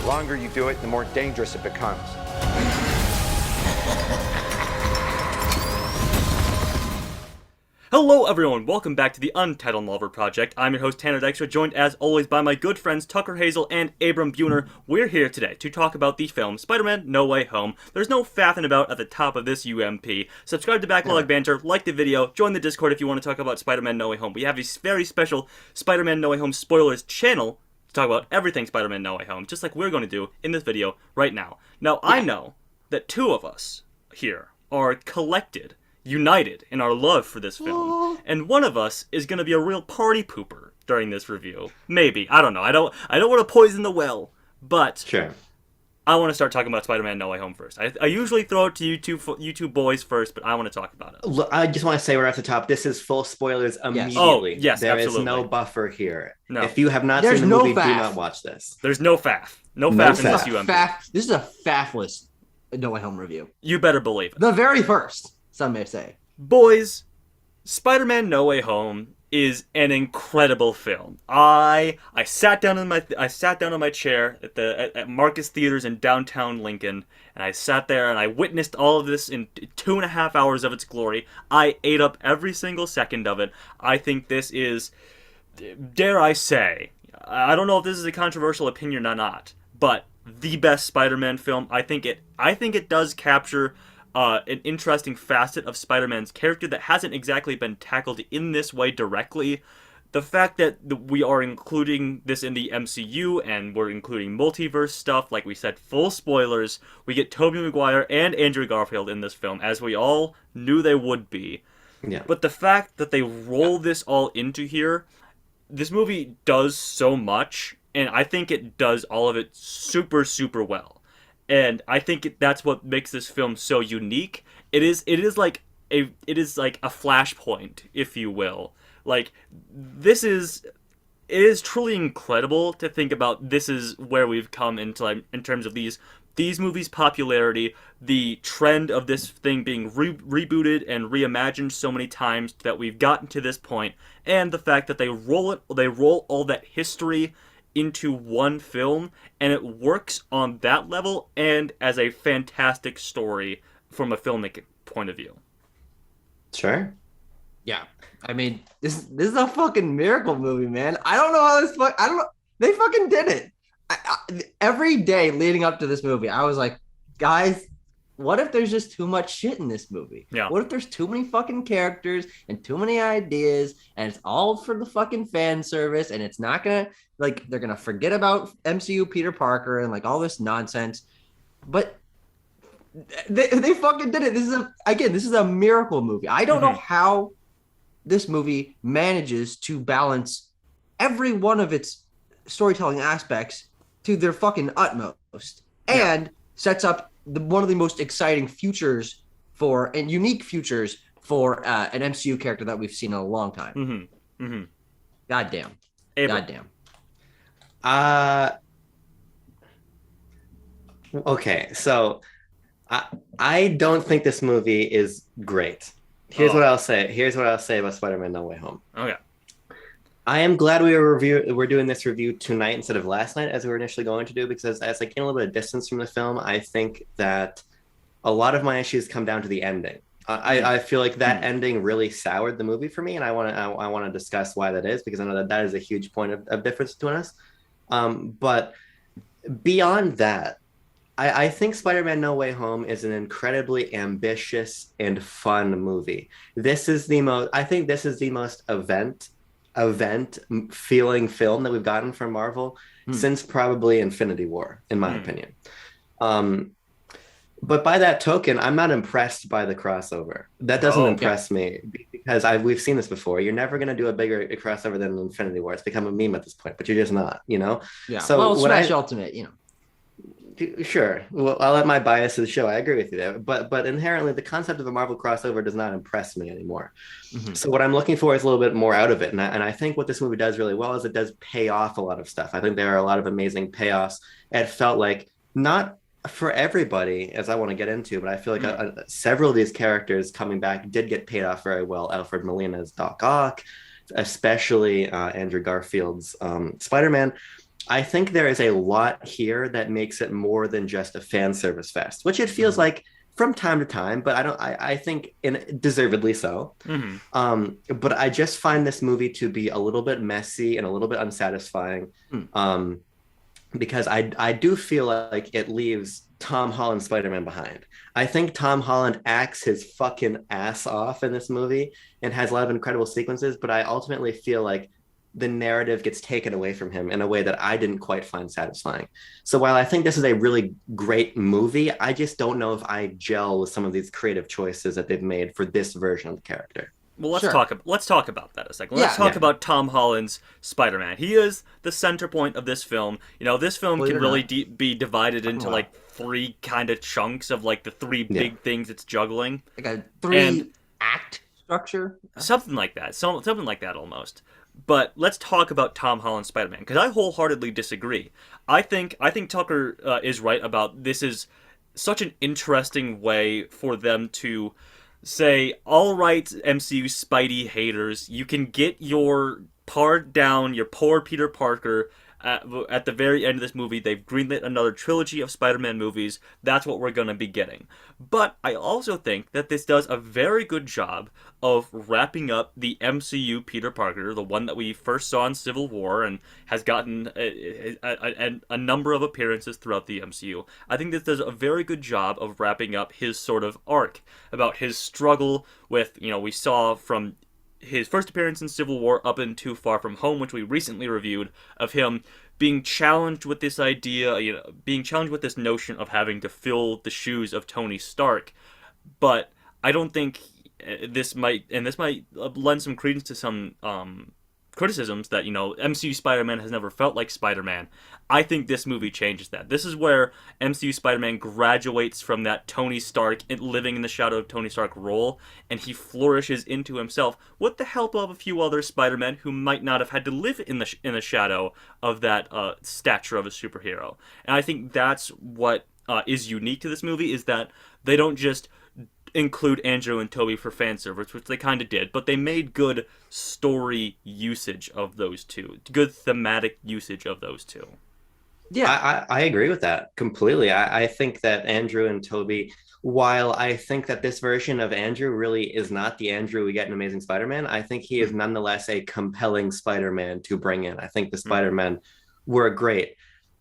The longer you do it, the more dangerous it becomes. Hello everyone, welcome back to the Untitled Multiverse Project. I'm your host Tanner Dykstra, joined as always by my good friends Tucker Hazel and Abram Buhner. We're here today to talk about the film Spider-Man No Way Home. There's no faffing about at the top of this UMP. Subscribe to Backlog Banter, like the video, join the Discord if you want to talk about Spider-Man No Way Home. We have a very special Spider-Man No Way Home spoilers channel to talk about everything Spider-Man No Way Home, just like we're going to do in this video right now. Now, I know that two of us here are collected, united in our love for this film, and one of us is going to be a real party pooper during this review. Maybe, I don't know. I don't want to poison the well, but sure. I want to start talking about Spider-Man No Way Home first. I usually throw it to you two boys first, but I want to talk about it. Look, I just want to say right off the top, this is full spoilers immediately. Oh, yes, there absolutely. is no buffer here. No. If you have not seen the movie, do not watch this. There's no faff. No faff in this UMP. This is a faffless No Way Home review. You better believe it. The very first, some may say. Boys, Spider-Man No Way Home is an incredible film. I sat down in my chair at Marcus Theaters in downtown Lincoln, and I sat there and I witnessed all of this in 2.5 hours of its glory. I ate up every single second of it. I think this is, dare I say, I don't know if this is a controversial opinion or not, but the best Spider-Man film. I think it does capture an interesting facet of Spider-Man's character that hasn't exactly been tackled in this way directly. The fact that we are including this in the MCU and we're including multiverse stuff, like we said, full spoilers. We get Tobey Maguire and Andrew Garfield in this film, as we all knew they would be. Yeah. But the fact that they roll this all into here, this movie does so much, and I think it does all of it super, super well. And I think that's what makes this film so unique. It is like a flashpoint, if you will. Like, it is truly incredible to think about. This is where we've come into, in terms of these movies' popularity, the trend of this thing being rebooted and reimagined so many times that we've gotten to this point, and the fact that they roll all that history into one film, and it works on that level and as a fantastic story from a filmmaking point of view. Sure. Yeah. I mean, this is a fucking miracle movie, man. I don't know how this I don't know. They fucking did it. Every day leading up to this movie, I was like, guys, what if there's just too much shit in this movie? Yeah. What if there's too many fucking characters and too many ideas and it's all for the fucking fan service and it's not gonna, like, they're gonna forget about MCU Peter Parker and like all this nonsense. But they fucking did it. This is a miracle movie. I don't know how this movie manages to balance every one of its storytelling aspects to their fucking utmost and sets up one of the most exciting futures and unique futures for an MCU character that we've seen in a long time. Goddamn. Goddamn. Okay, so I don't think this movie is great. Here's what I'll say about Spider-Man No Way Home. Okay. I am glad we're doing this review tonight instead of last night, as we were initially going to do, because as I gain a little bit of distance from the film, I think that a lot of my issues come down to the ending. I feel like that ending really soured the movie for me, and I want to discuss why that is, because I know that is a huge point of difference between us. But beyond that, I think Spider-Man No Way Home is an incredibly ambitious and fun movie. This is the most event feeling film that we've gotten from Marvel since probably Infinity War, in my opinion. But by that token, I'm not impressed by the crossover. That doesn't impress me, because we've seen this before. You're never going to do a bigger crossover than Infinity War. It's become a meme at this point, but you're just not, you know? Yeah. So well, Smash Ultimate, you know. Sure. Well, I'll let my biases show. I agree with you there. But inherently, the concept of a Marvel crossover does not impress me anymore. So what I'm looking for is a little bit more out of it. And I think what this movie does really well is it does pay off a lot of stuff. I think there are a lot of amazing payoffs. It felt like, not for everybody, as I want to get into, but I feel like several of these characters coming back did get paid off very well. Alfred Molina's Doc Ock, especially Andrew Garfield's Spider-Man. I think there is a lot here that makes it more than just a fan service fest, which it feels like from time to time, but I think deservedly so. Mm-hmm. But I just find this movie to be a little bit messy and a little bit unsatisfying. Hmm. Um, because I do feel like it leaves Tom Holland Spider-Man behind. I think Tom Holland acts his fucking ass off in this movie and has a lot of incredible sequences, but I ultimately feel like the narrative gets taken away from him in a way that I didn't quite find satisfying. So while I think this is a really great movie, I just don't know if I gel with some of these creative choices that they've made for this version of the character. Well, let's Sure. talk about that a second. Let's talk Yeah. about Tom Holland's Spider-Man. He is the center point of this film. You know, this film Believe it can or really not. be divided into Wow. like three kind of chunks of like the three Yeah. big things it's juggling. Like a 3 And- act structure. Something like that. Something like that almost. But let's talk about Tom Holland's Spider-Man because I wholeheartedly disagree. I think Tucker is right about this is such an interesting way for them to say, all right, MCU Spidey haters, you can get your part down, your poor Peter Parker. At the very end of this movie, they've greenlit another trilogy of Spider-Man movies. That's what we're going to be getting. But I also think that this does a very good job of wrapping up the MCU Peter Parker, the one that we first saw in Civil War and has gotten a number of appearances throughout the MCU. I think this does a very good job of wrapping up his sort of arc about his struggle with, we saw from his first appearance in Civil War up into Far From Home, which we recently reviewed, of him being challenged with this idea, being challenged with this notion of having to fill the shoes of Tony Stark. But I don't think this might lend some credence to some criticisms that MCU Spider-Man has never felt like Spider-Man. I think this movie changes that. This is where MCU Spider-Man graduates from that Tony Stark living in the shadow of Tony Stark role, and he flourishes into himself with the help of a few other Spider-Men who might not have had to live in the shadow of that stature of a superhero. And I think that's what is unique to this movie, is that they don't just include Andrew and Toby for fan service, which they kind of did, but they made good story usage of those two, good thematic usage of those two. Yeah. I agree with that completely. I think that Andrew and Toby, while I think that this version of Andrew really is not the Andrew we get in Amazing Spider-Man, I think he is nonetheless a compelling Spider-Man to bring in. I think the Spider-Men were great.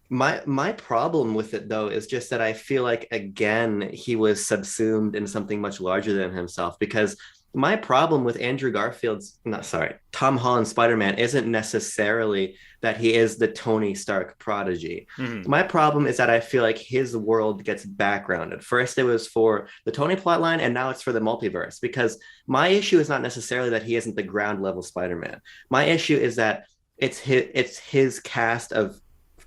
My problem with it though is just that I feel like again he was subsumed in something much larger than himself, because my problem with Tom Holland Spider-Man isn't necessarily that he is the Tony Stark prodigy. Mm-hmm. My problem is that I feel like his world gets backgrounded. First it was for the Tony plotline, and now it's for the multiverse, because my issue is not necessarily that he isn't the ground level Spider-Man. My issue is that it's his cast of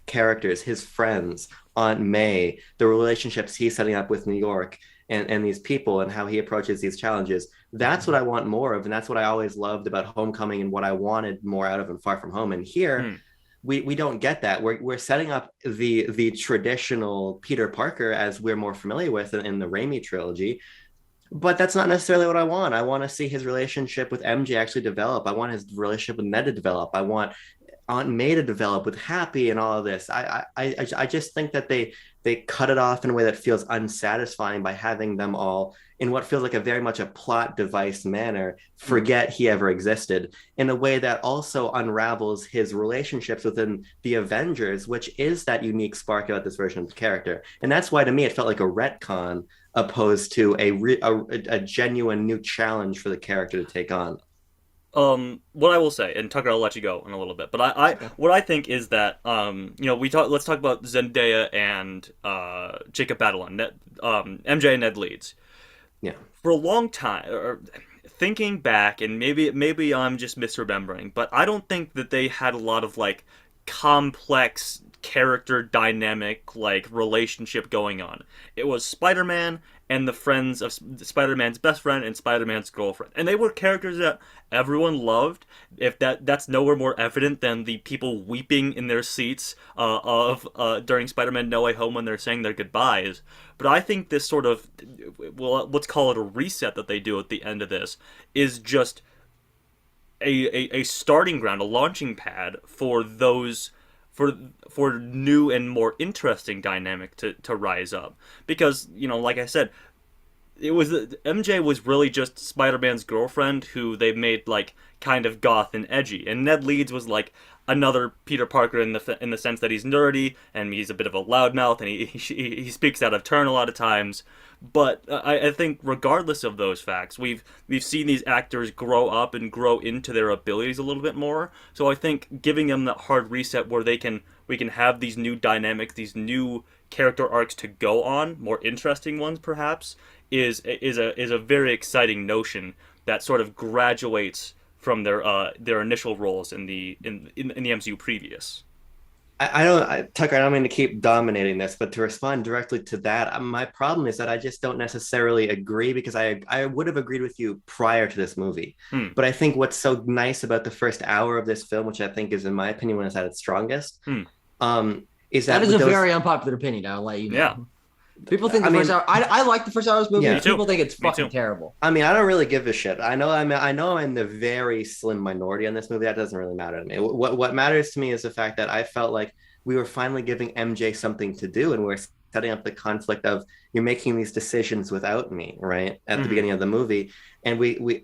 characters, his friends, Aunt May, the relationships he's setting up with New York and these people, and how he approaches these challenges. That's what I want more of, and that's what I always loved about Homecoming and what I wanted more out of in Far From Home. And here we don't get that. We're setting up the traditional Peter Parker as we're more familiar with in the Raimi trilogy. But that's not necessarily what I want. I want to see his relationship with MJ actually develop. I want his relationship with Ned to develop. I want Aunt May to develop with Happy and all of this. I just think that they cut it off in a way that feels unsatisfying by having them all in what feels like a very much a plot device manner forget he ever existed, in a way that also unravels his relationships within the Avengers, which is that unique spark about this version of the character. And that's why to me it felt like a retcon opposed to a genuine new challenge for the character to take on. What I will say, and Tucker, I'll let you go in a little bit, but what I think is that, let's talk about Zendaya and Jacob Batalon, MJ and Ned Leeds. Yeah. For a long time, or thinking back, and maybe I'm just misremembering, but I don't think that they had a lot of like complex character dynamic like relationship going on. It was Spider-Man and the friends of Spider-Man's best friend and Spider-Man's girlfriend, and they were characters that everyone loved. If that's nowhere more evident than the people weeping in their seats during Spider-Man No Way Home when they're saying their goodbyes. But I think this sort of, well, let's call it a reset that they do at the end of this, is just a starting ground, a launching pad for for new and more interesting dynamic to rise up. Because, like I said, it was MJ was really just Spider-Man's girlfriend who they made like kind of goth and edgy, and Ned Leeds was like another Peter Parker in the sense that he's nerdy and he's a bit of a loudmouth and he speaks out of turn a lot of times. But I think regardless of those facts, we've seen these actors grow up and grow into their abilities a little bit more. So I think giving them that hard reset where we can have these new dynamics, these new character arcs to go on, more interesting ones perhaps, is a very exciting notion that sort of graduates from their initial roles in the MCU previous. Tucker, I don't mean to keep dominating this, but to respond directly to that, my problem is that I just don't necessarily agree, because I would have agreed with you prior to this movie. But I think what's so nice about the first hour of this film, which I think is, in my opinion, when it's at its strongest, is that is a very unpopular opinion. I'll let you know. Yeah. People think the first hour. I like the first hour of this movie. Yeah. People think it's fucking terrible. I mean, I don't really give a shit. I know I'm in the very slim minority on this movie. That doesn't really matter to me. What matters to me is the fact that I felt like we were finally giving MJ something to do, and we're setting up the conflict of, you're making these decisions without me, right? At the beginning of the movie, and we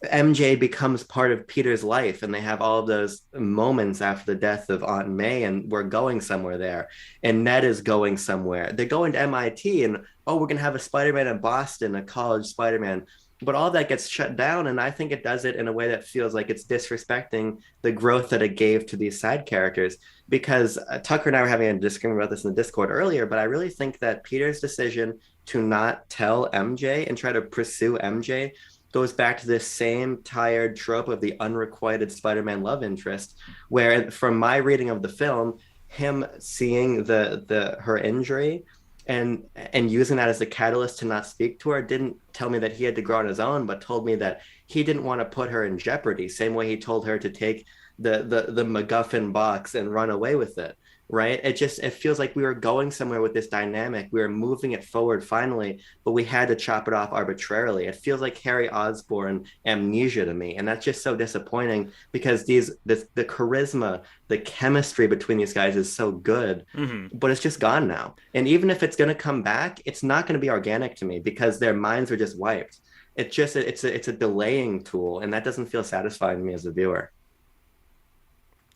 MJ becomes part of Peter's life, and they have all of those moments after the death of Aunt May, and we're going somewhere there, and Ned is going somewhere. They're going to MIT, and we're gonna have a Spider-Man in Boston, a college Spider-Man. But all that gets shut down, and I think it does it in a way that feels like it's disrespecting the growth that it gave to these side characters. Because Tucker and I were having a disagreement about this in the Discord earlier, but I really think that Peter's decision to not tell MJ and try to pursue MJ goes back to this same tired trope of the unrequited Spider-Man love interest, where from my reading of the film, him seeing her injury and using that as a catalyst to not speak to her didn't tell me that he had to grow on his own, but told me that he didn't want to put her in jeopardy, same way he told her to take the MacGuffin box and run away with it. Right? It feels like we were going somewhere with this dynamic. We were moving it forward finally, but we had to chop it off arbitrarily. It feels like Harry Osborn amnesia to me. And that's just so disappointing, because the charisma, the chemistry between these guys is so good, but it's just gone now. And even if it's going to come back, it's not going to be organic to me, because their minds are just wiped. It's a delaying tool, and that doesn't feel satisfying to me as a viewer.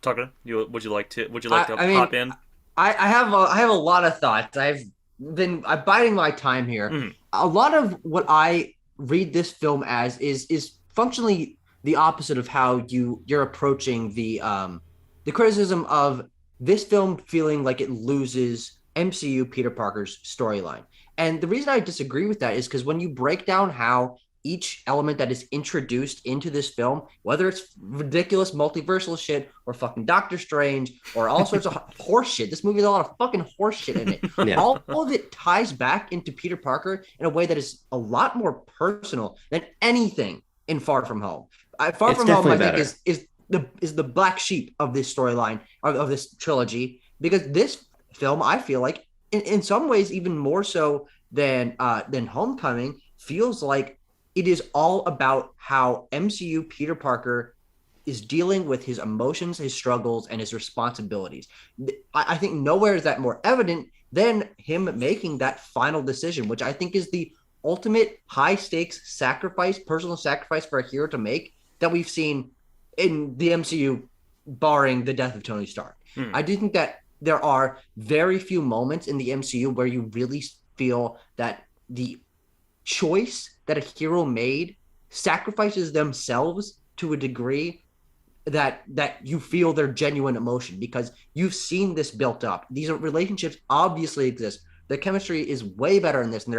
Tucker, would you like to hop in? I have a lot of thoughts. I'm biding my time here. A lot of what I read this film as is functionally the opposite of how you're approaching the criticism of this film feeling like it loses MCU Peter Parker's storyline. And the reason I disagree with that is because when you break down how each element that is introduced into this film, whether it's ridiculous multiversal shit or fucking Doctor Strange or all sorts of horse shit. This movie has a lot of fucking horse shit in it. Yeah. All of it ties back into Peter Parker in a way that is a lot more personal than anything in Far From Home. Far From Home, I think, is the black sheep of this storyline, of this trilogy, because this film, I feel like, in some ways, even more so than Homecoming, feels like it is all about how MCU Peter Parker is dealing with his emotions, his struggles, and his responsibilities. I think nowhere is that more evident than him making that final decision, which I think is the ultimate high-stakes sacrifice, personal sacrifice for a hero to make that we've seen in the MCU, barring the death of Tony Stark. I do think that there are very few moments in the MCU where you really feel that the choice that a hero made sacrifices themselves to a degree that you feel their genuine emotion, because you've seen this built up. These relationships obviously exist. Their chemistry is way better in this, and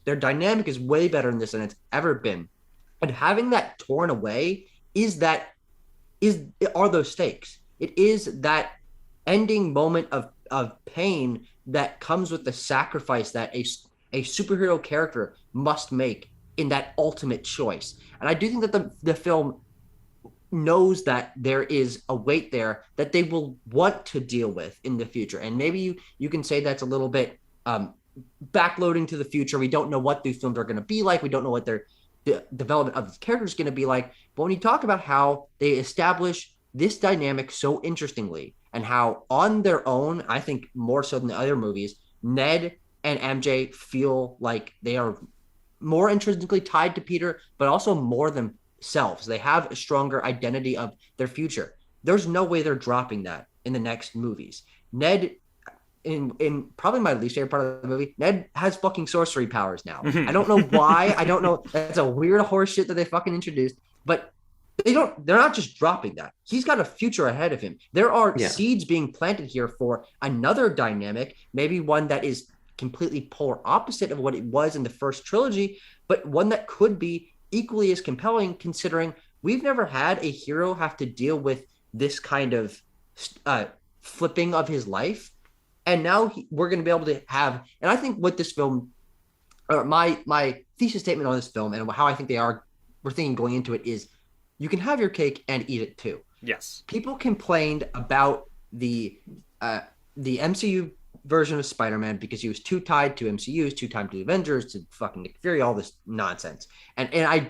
their dynamic is way better in this than it's ever been. And having that torn away are those stakes. It is that ending moment of pain that comes with the sacrifice that a superhero character must make in that ultimate choice. And I do think that the film knows that there is a weight there that they will want to deal with in the future. And maybe you can say that's a little bit backloading to the future. We don't know what these films are going to be like. We don't know what the development of the characters is going to be like. But when you talk about how they establish this dynamic so interestingly, and how on their own, I think more so than the other movies, Ned and MJ feel like they are more intrinsically tied to Peter, but also more themselves. They have a stronger identity of their future. There's no way they're dropping that in the next movies. Ned, in probably my least favorite part of the movie, Ned has fucking sorcery powers now. I don't know why. I don't know. That's a weird horse shit that they fucking introduced, but they're not just dropping that. He's got a future ahead of him. There are seeds being planted here for another dynamic, maybe one that is completely polar opposite of what it was in the first trilogy, but one that could be equally as compelling, considering we've never had a hero have to deal with this kind of flipping of his life. And now we're going to be able to have, and I think what this film, or my thesis statement on this film and how I think we're thinking going into it is, you can have your cake and eat it too. Yes. People complained about the MCU version of Spider-Man because he was too tied to MCUs, too tied to the Avengers, to fucking Nick Fury, all this nonsense. And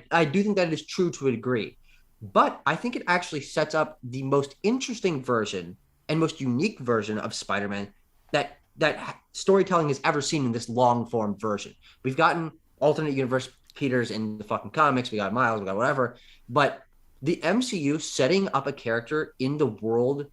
I do think that is true to a degree. But I think it actually sets up the most interesting version and most unique version of Spider-Man that storytelling has ever seen in this long-form version. We've gotten alternate universe Peters in the fucking comics, we got Miles, we got whatever, but the MCU setting up a character in the world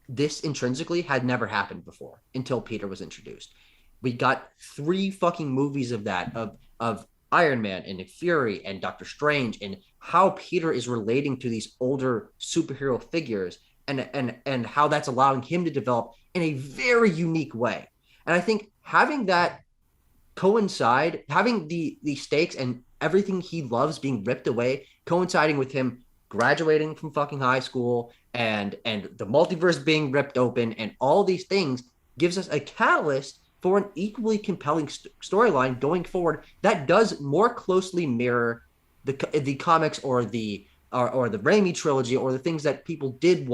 this intrinsically had never happened before until Peter was introduced. We got 3 fucking movies of that, of Iron Man and Nick Fury and Doctor Strange, and how Peter is relating to these older superhero figures and how that's allowing him to develop in a very unique way. And I think having that coincide, having the stakes and everything he loves being ripped away, coinciding with him graduating from fucking high school and the multiverse being ripped open and all these things, gives us a catalyst for an equally compelling storyline going forward that does more closely mirror the comics or the Raimi trilogy, or the things that people did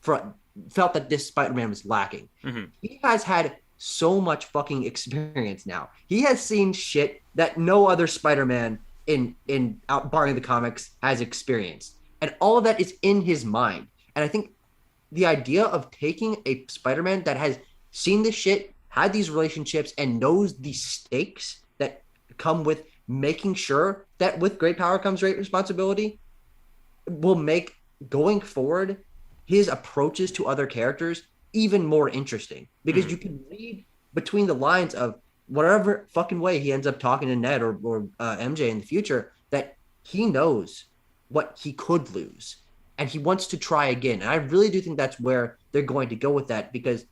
felt that this Spider-Man was lacking. Mm-hmm. He has had so much fucking experience now. He has seen shit that no other Spider-Man barring the comics has experienced. And all of that is in his mind. And I think the idea of taking a Spider-Man that has seen this shit, had these relationships, and knows the stakes that come with making sure that with great power comes great responsibility, will make going forward his approaches to other characters even more interesting, because you can read between the lines of whatever fucking way he ends up talking to Ned or MJ in the future, that he knows what he could lose and he wants to try again. And I really do think that's where they're going to go with that, because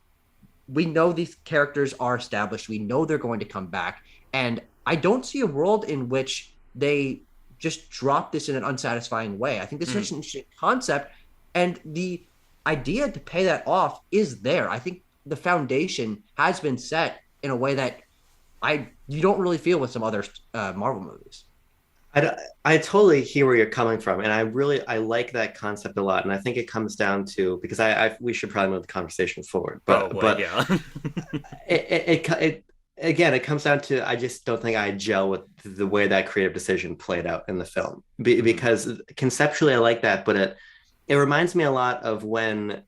we know these characters are established. We know they're going to come back. And I don't see a world in which they just drop this in an unsatisfying way. I think this is such an interesting concept, and the idea to pay that off is there. I think the foundation has been set in a way that you don't really feel with some other Marvel movies. I totally hear where you're coming from, and I like that concept a lot. And I think it comes down to, because we should probably move the conversation forward, but yeah. it comes down to, I just don't think I gel with the way that creative decision played out in the film, because conceptually I like that, but it reminds me a lot of when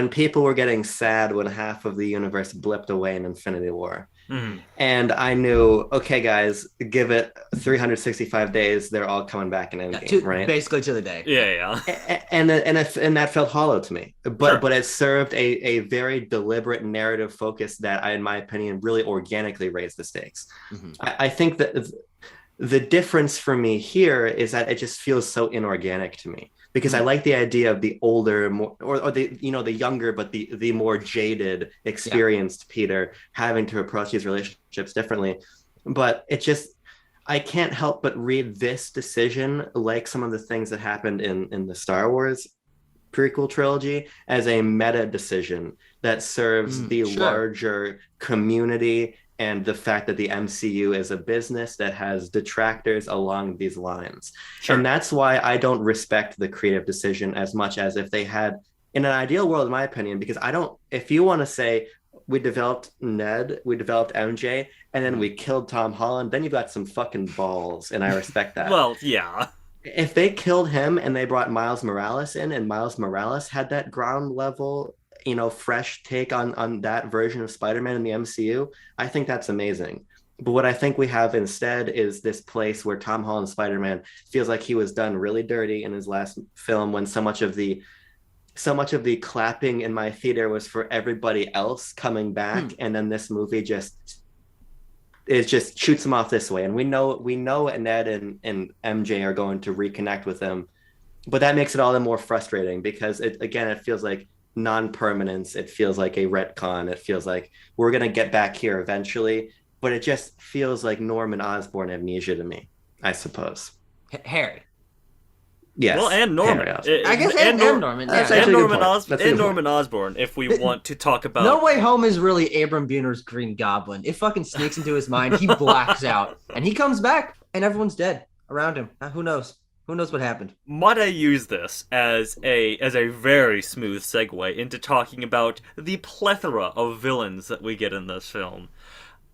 people were getting sad when half of the universe blipped away in Infinity War. Mm-hmm. And I knew, okay, guys, give it 365 days, they're all coming back in Endgame, right? Basically to the day. Yeah. And that felt hollow to me. But it served a very deliberate narrative focus that, in my opinion, really organically raised the stakes. Mm-hmm. I think that the difference for me here is that it just feels so inorganic to me. Because I like the idea of the older, more, or the the younger, but the more jaded, experienced Peter having to approach these relationships differently. But I can't help but read this decision, like some of the things that happened in the Star Wars prequel trilogy, as a meta decision that serves the larger community and the fact that the MCU is a business that has detractors along these lines. Sure. And that's why I don't respect the creative decision as much as if they had, in an ideal world, in my opinion, because if you want to say we developed Ned, we developed MJ, and then we killed Tom Holland, then you've got some fucking balls, and I respect that. Well, yeah. If they killed him and they brought Miles Morales in, and Miles Morales had that ground level fresh take on that version of Spider-Man in the MCU, I think that's amazing. But what I think we have instead is this place where Tom Holland's Spider-Man feels like he was done really dirty in his last film, when so much of the clapping in my theater was for everybody else coming back, and then this movie just shoots him off this way. And we know Ned and MJ are going to reconnect with him, but that makes it all the more frustrating because it feels like non-permanence. It feels like a retcon. It feels like we're gonna get back here eventually, but it just feels like Norman Osborn amnesia to me, I suppose. Harry. Yes. Well, and Norman. I guess and Norman. That's Yeah. actually a good And point. Norman Osborn, if we want to talk about... No Way Home is really Abram Buner's Green Goblin. It fucking sneaks into his mind. He blacks out, and he comes back, and everyone's dead around him. Who knows? Who knows what happened? Might I use this as a very smooth segue into talking about the plethora of villains that we get in this film?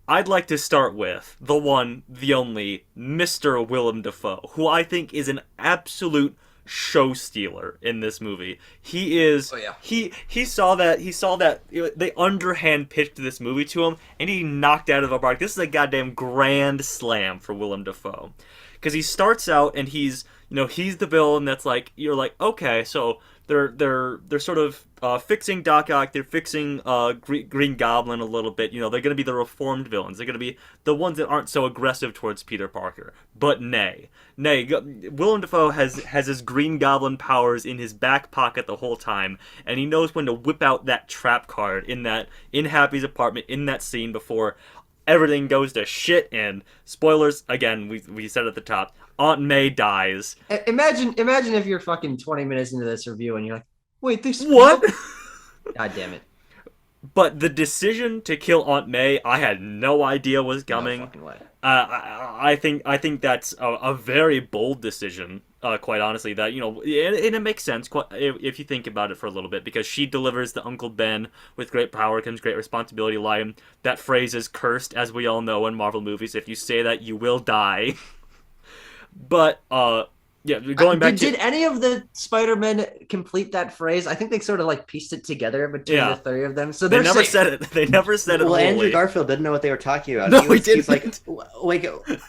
I'd like to start with the one, the only, Mr. Willem Dafoe, who I think is an absolute show stealer in this movie. He is. Oh, yeah. He saw that they underhand pitched this movie to him, and he knocked out of the park. This is a goddamn grand slam for Willem Dafoe, because he starts out and he's the villain that's like, you're like, okay, so they're sort of fixing Doc Ock, they're fixing Green Goblin a little bit. They're going to be the reformed villains. They're going to be the ones that aren't so aggressive towards Peter Parker. But nay, Willem Dafoe has his Green Goblin powers in his back pocket the whole time, and he knows when to whip out that trap card in Happy's apartment in that scene before everything goes to shit. And spoilers again, we said at the top, Aunt May dies. Imagine if you're fucking 20 minutes into this review and you're like, wait, this What? God damn it. But the decision to kill Aunt May, I had no idea was coming. No fucking way. I think that's a very bold decision. Quite honestly, that and it makes sense if you think about it for a little bit, because she delivers the Uncle Ben, with great power comes great responsibility line. That phrase is cursed, as we all know in Marvel movies. If you say that, you will die. But going back did any of the Spider-Men complete that phrase? I think they sort of like pieced it together between the three of them. So they never said it. They never said it. Well, wholly. Andrew Garfield didn't know what they were talking about. No, he didn't. He's like,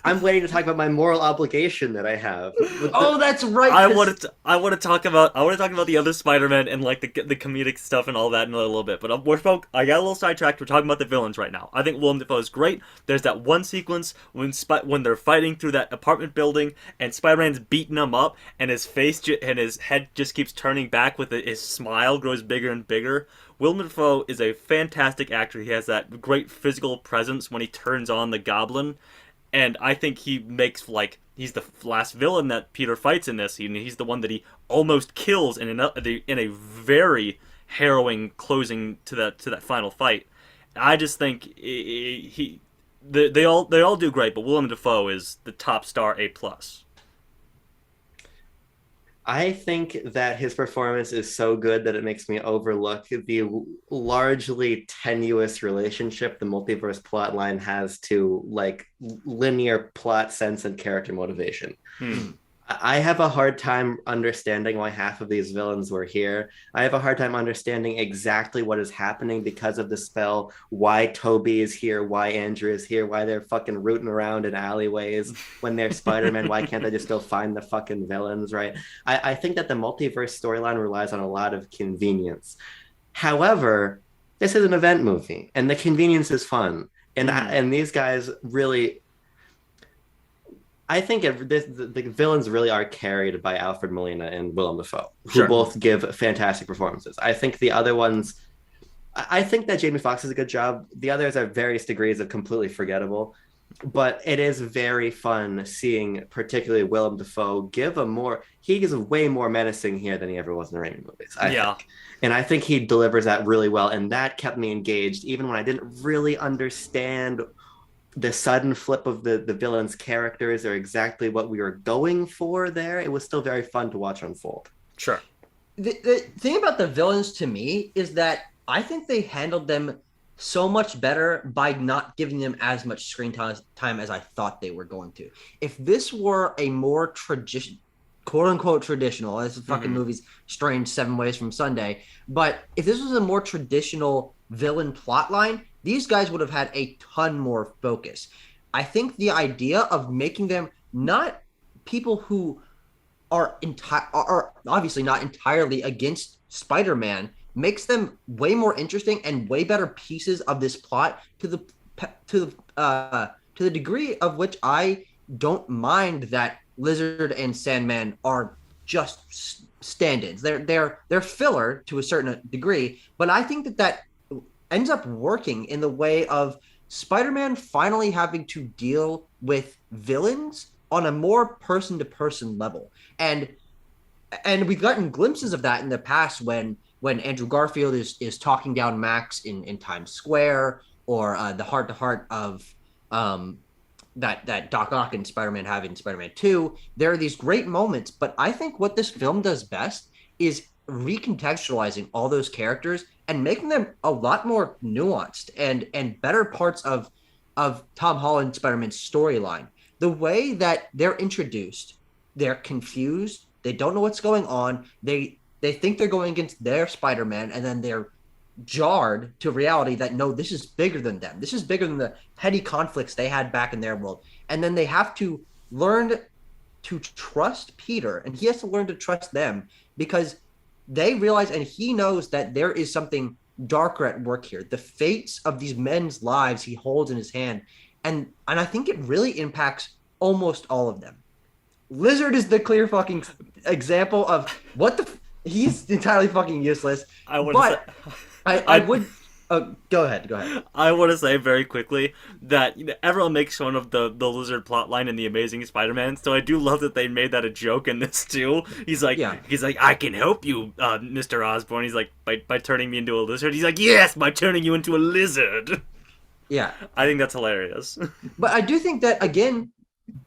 I'm waiting to talk about my moral obligation that I have. Oh, that's right. I want to talk about the other Spider-Man and like the comedic stuff and all that in a little bit. But I got a little sidetracked. We're talking about the villains right now. I think Willem Dafoe is great. There's that one sequence when they're fighting through that apartment building and Spider-Man's beating them up, and his face and his head just keeps turning back with his smile grows bigger and bigger. Willem Dafoe is a fantastic actor. He has that great physical presence when he turns on the Goblin, and I think he makes he's the last villain that Peter fights in this. He's the one that he almost kills in a very harrowing closing to that final fight. I just think they all do great, but Willem Dafoe is the top star, A+. I think that his performance is so good that it makes me overlook the largely tenuous relationship the multiverse plotline has to linear plot sense and character motivation. I have a hard time understanding why half of these villains were here. I have a hard time understanding exactly what is happening because of the spell, why Toby is here, why Andrew is here, why they're fucking rooting around in alleyways when they're Spider-Man. Why can't they just go find the fucking villains, right? I think that the multiverse storyline relies on a lot of convenience. However, this is an event movie, and the convenience is fun. And these guys really... I think the villains really are carried by Alfred Molina and Willem Dafoe, who both give fantastic performances. I think the other ones, I think that Jamie Foxx does a good job. The others are various degrees of completely forgettable, but it is very fun seeing particularly Willem Dafoe he is way more menacing here than he ever was in the Raimi movies, I think. And I think he delivers that really well, and that kept me engaged even when I didn't really understand the sudden flip of the villain's characters or exactly what we were going for there. It was still very fun to watch unfold. Sure. The thing about the villains to me is that I think they handled them so much better by not giving them as much screen time as I thought they were going to. If this were a more quote unquote traditional. This fucking movie's strange 7 ways from Sunday. But if this was a more traditional villain plotline, these guys would have had a ton more focus. I think the idea of making them not people who are obviously not entirely against Spider-Man makes them way more interesting and way better pieces of this plot to the degree of which I don't mind that Lizard and Sandman are just stand-ins. They're filler to a certain degree, but I think that ends up working in the way of Spider-Man finally having to deal with villains on a more person-to-person level. And we've gotten glimpses of that in the past when Andrew Garfield is talking down Max in Times Square, or the heart-to-heart of that Doc Ock and Spider-Man have in Spider-Man 2. There are these great moments, but I think what this film does best is recontextualizing all those characters and making them a lot more nuanced and better parts of Tom Holland Spider-Man's storyline. The way that they're introduced, they're confused, they don't know what's going on, they think they're going against their Spider-Man, and then they're jarred to reality that no, this is bigger than them. This is bigger than the petty conflicts they had back in their world. And then they have to learn to trust Peter, and he has to learn to trust them because they realize, and he knows, that there is something darker at work here. The fates of these men's lives he holds in his hand. And I think it really impacts almost all of them. Lizard is the clear fucking example of he's entirely fucking useless. I would go ahead. I want to say very quickly that everyone makes fun of the Lizard plotline in The Amazing Spider-Man, so I do love that they made that a joke in this too. He's like, I can help you, Mr. Osborn. He's like, by turning me into a lizard. He's like, yes, by turning you into a lizard. Yeah, I think that's hilarious. But I do think that, again,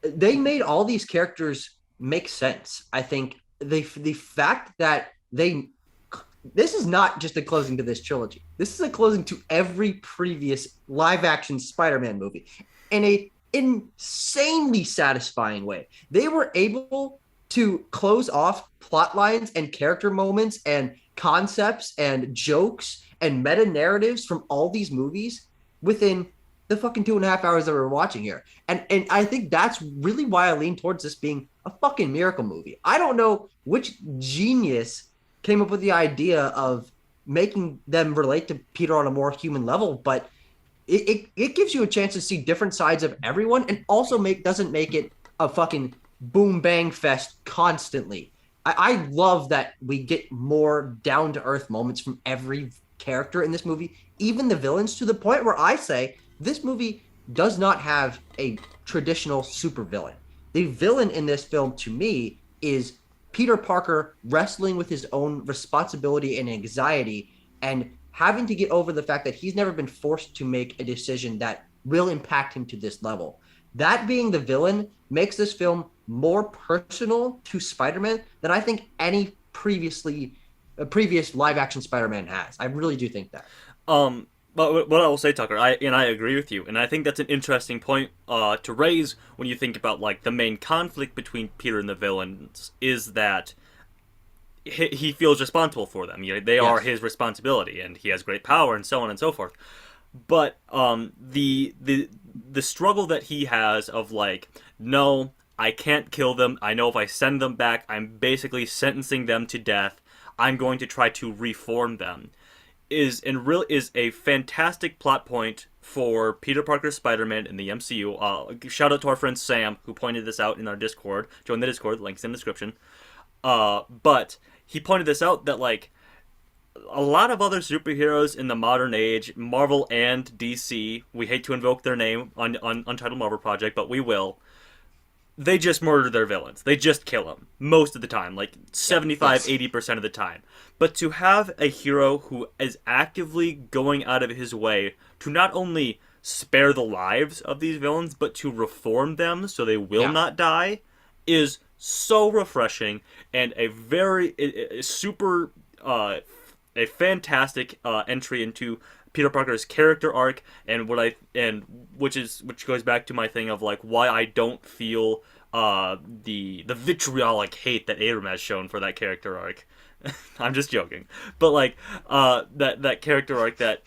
they made all these characters make sense. I think the fact that this is not just a closing to this trilogy. This is a closing to every previous live-action Spider-Man movie in a insanely satisfying way. They were able to close off plot lines and character moments and concepts and jokes and meta-narratives from all these movies within the fucking 2.5 hours that we're watching here. And I think that's really why I lean towards this being a fucking miracle movie. I don't know which genius came up with the idea of making them relate to Peter on a more human level, but it gives you a chance to see different sides of everyone, and also doesn't make it a fucking boom bang fest constantly. I love that we get more down to earth moments from every character in this movie, even the villains, to the point where I say this movie does not have a traditional supervillain. The villain in this film, to me, is Peter Parker wrestling with his own responsibility and anxiety and having to get over the fact that he's never been forced to make a decision that will impact him to this level. That being the villain makes this film more personal to Spider-Man than I think any previous live-action Spider-Man has. I really do think that. But what I will say, Tucker, I agree with you, and I think that's an interesting point to raise when you think about like the main conflict between Peter and the villains is that he feels responsible for them. They are his responsibility, and he has great power, and so on and so forth. But the struggle that he has of like, no, I can't kill them. I know if I send them back, I'm basically sentencing them to death. I'm going to try to reform them. Is a fantastic plot point for Peter Parker's Spider-Man in the MCU. Shout out to our friend Sam, who pointed this out in our Discord. Join the Discord, links in the description. But he pointed this out that like a lot of other superheroes in the modern age, Marvel and DC, we hate to invoke their name on Untitled Marvel Project, but we will. They just murder their villains. They just kill them most of the time, like 75-80% of the time. But to have a hero who is actively going out of his way to not only spare the lives of these villains, but to reform them so they will not die, is so refreshing and a fantastic entry into Peter Parker's character arc, and which goes back to my thing of like why I don't feel the vitriolic hate that Abram has shown for that character arc. I'm just joking, but like that character arc that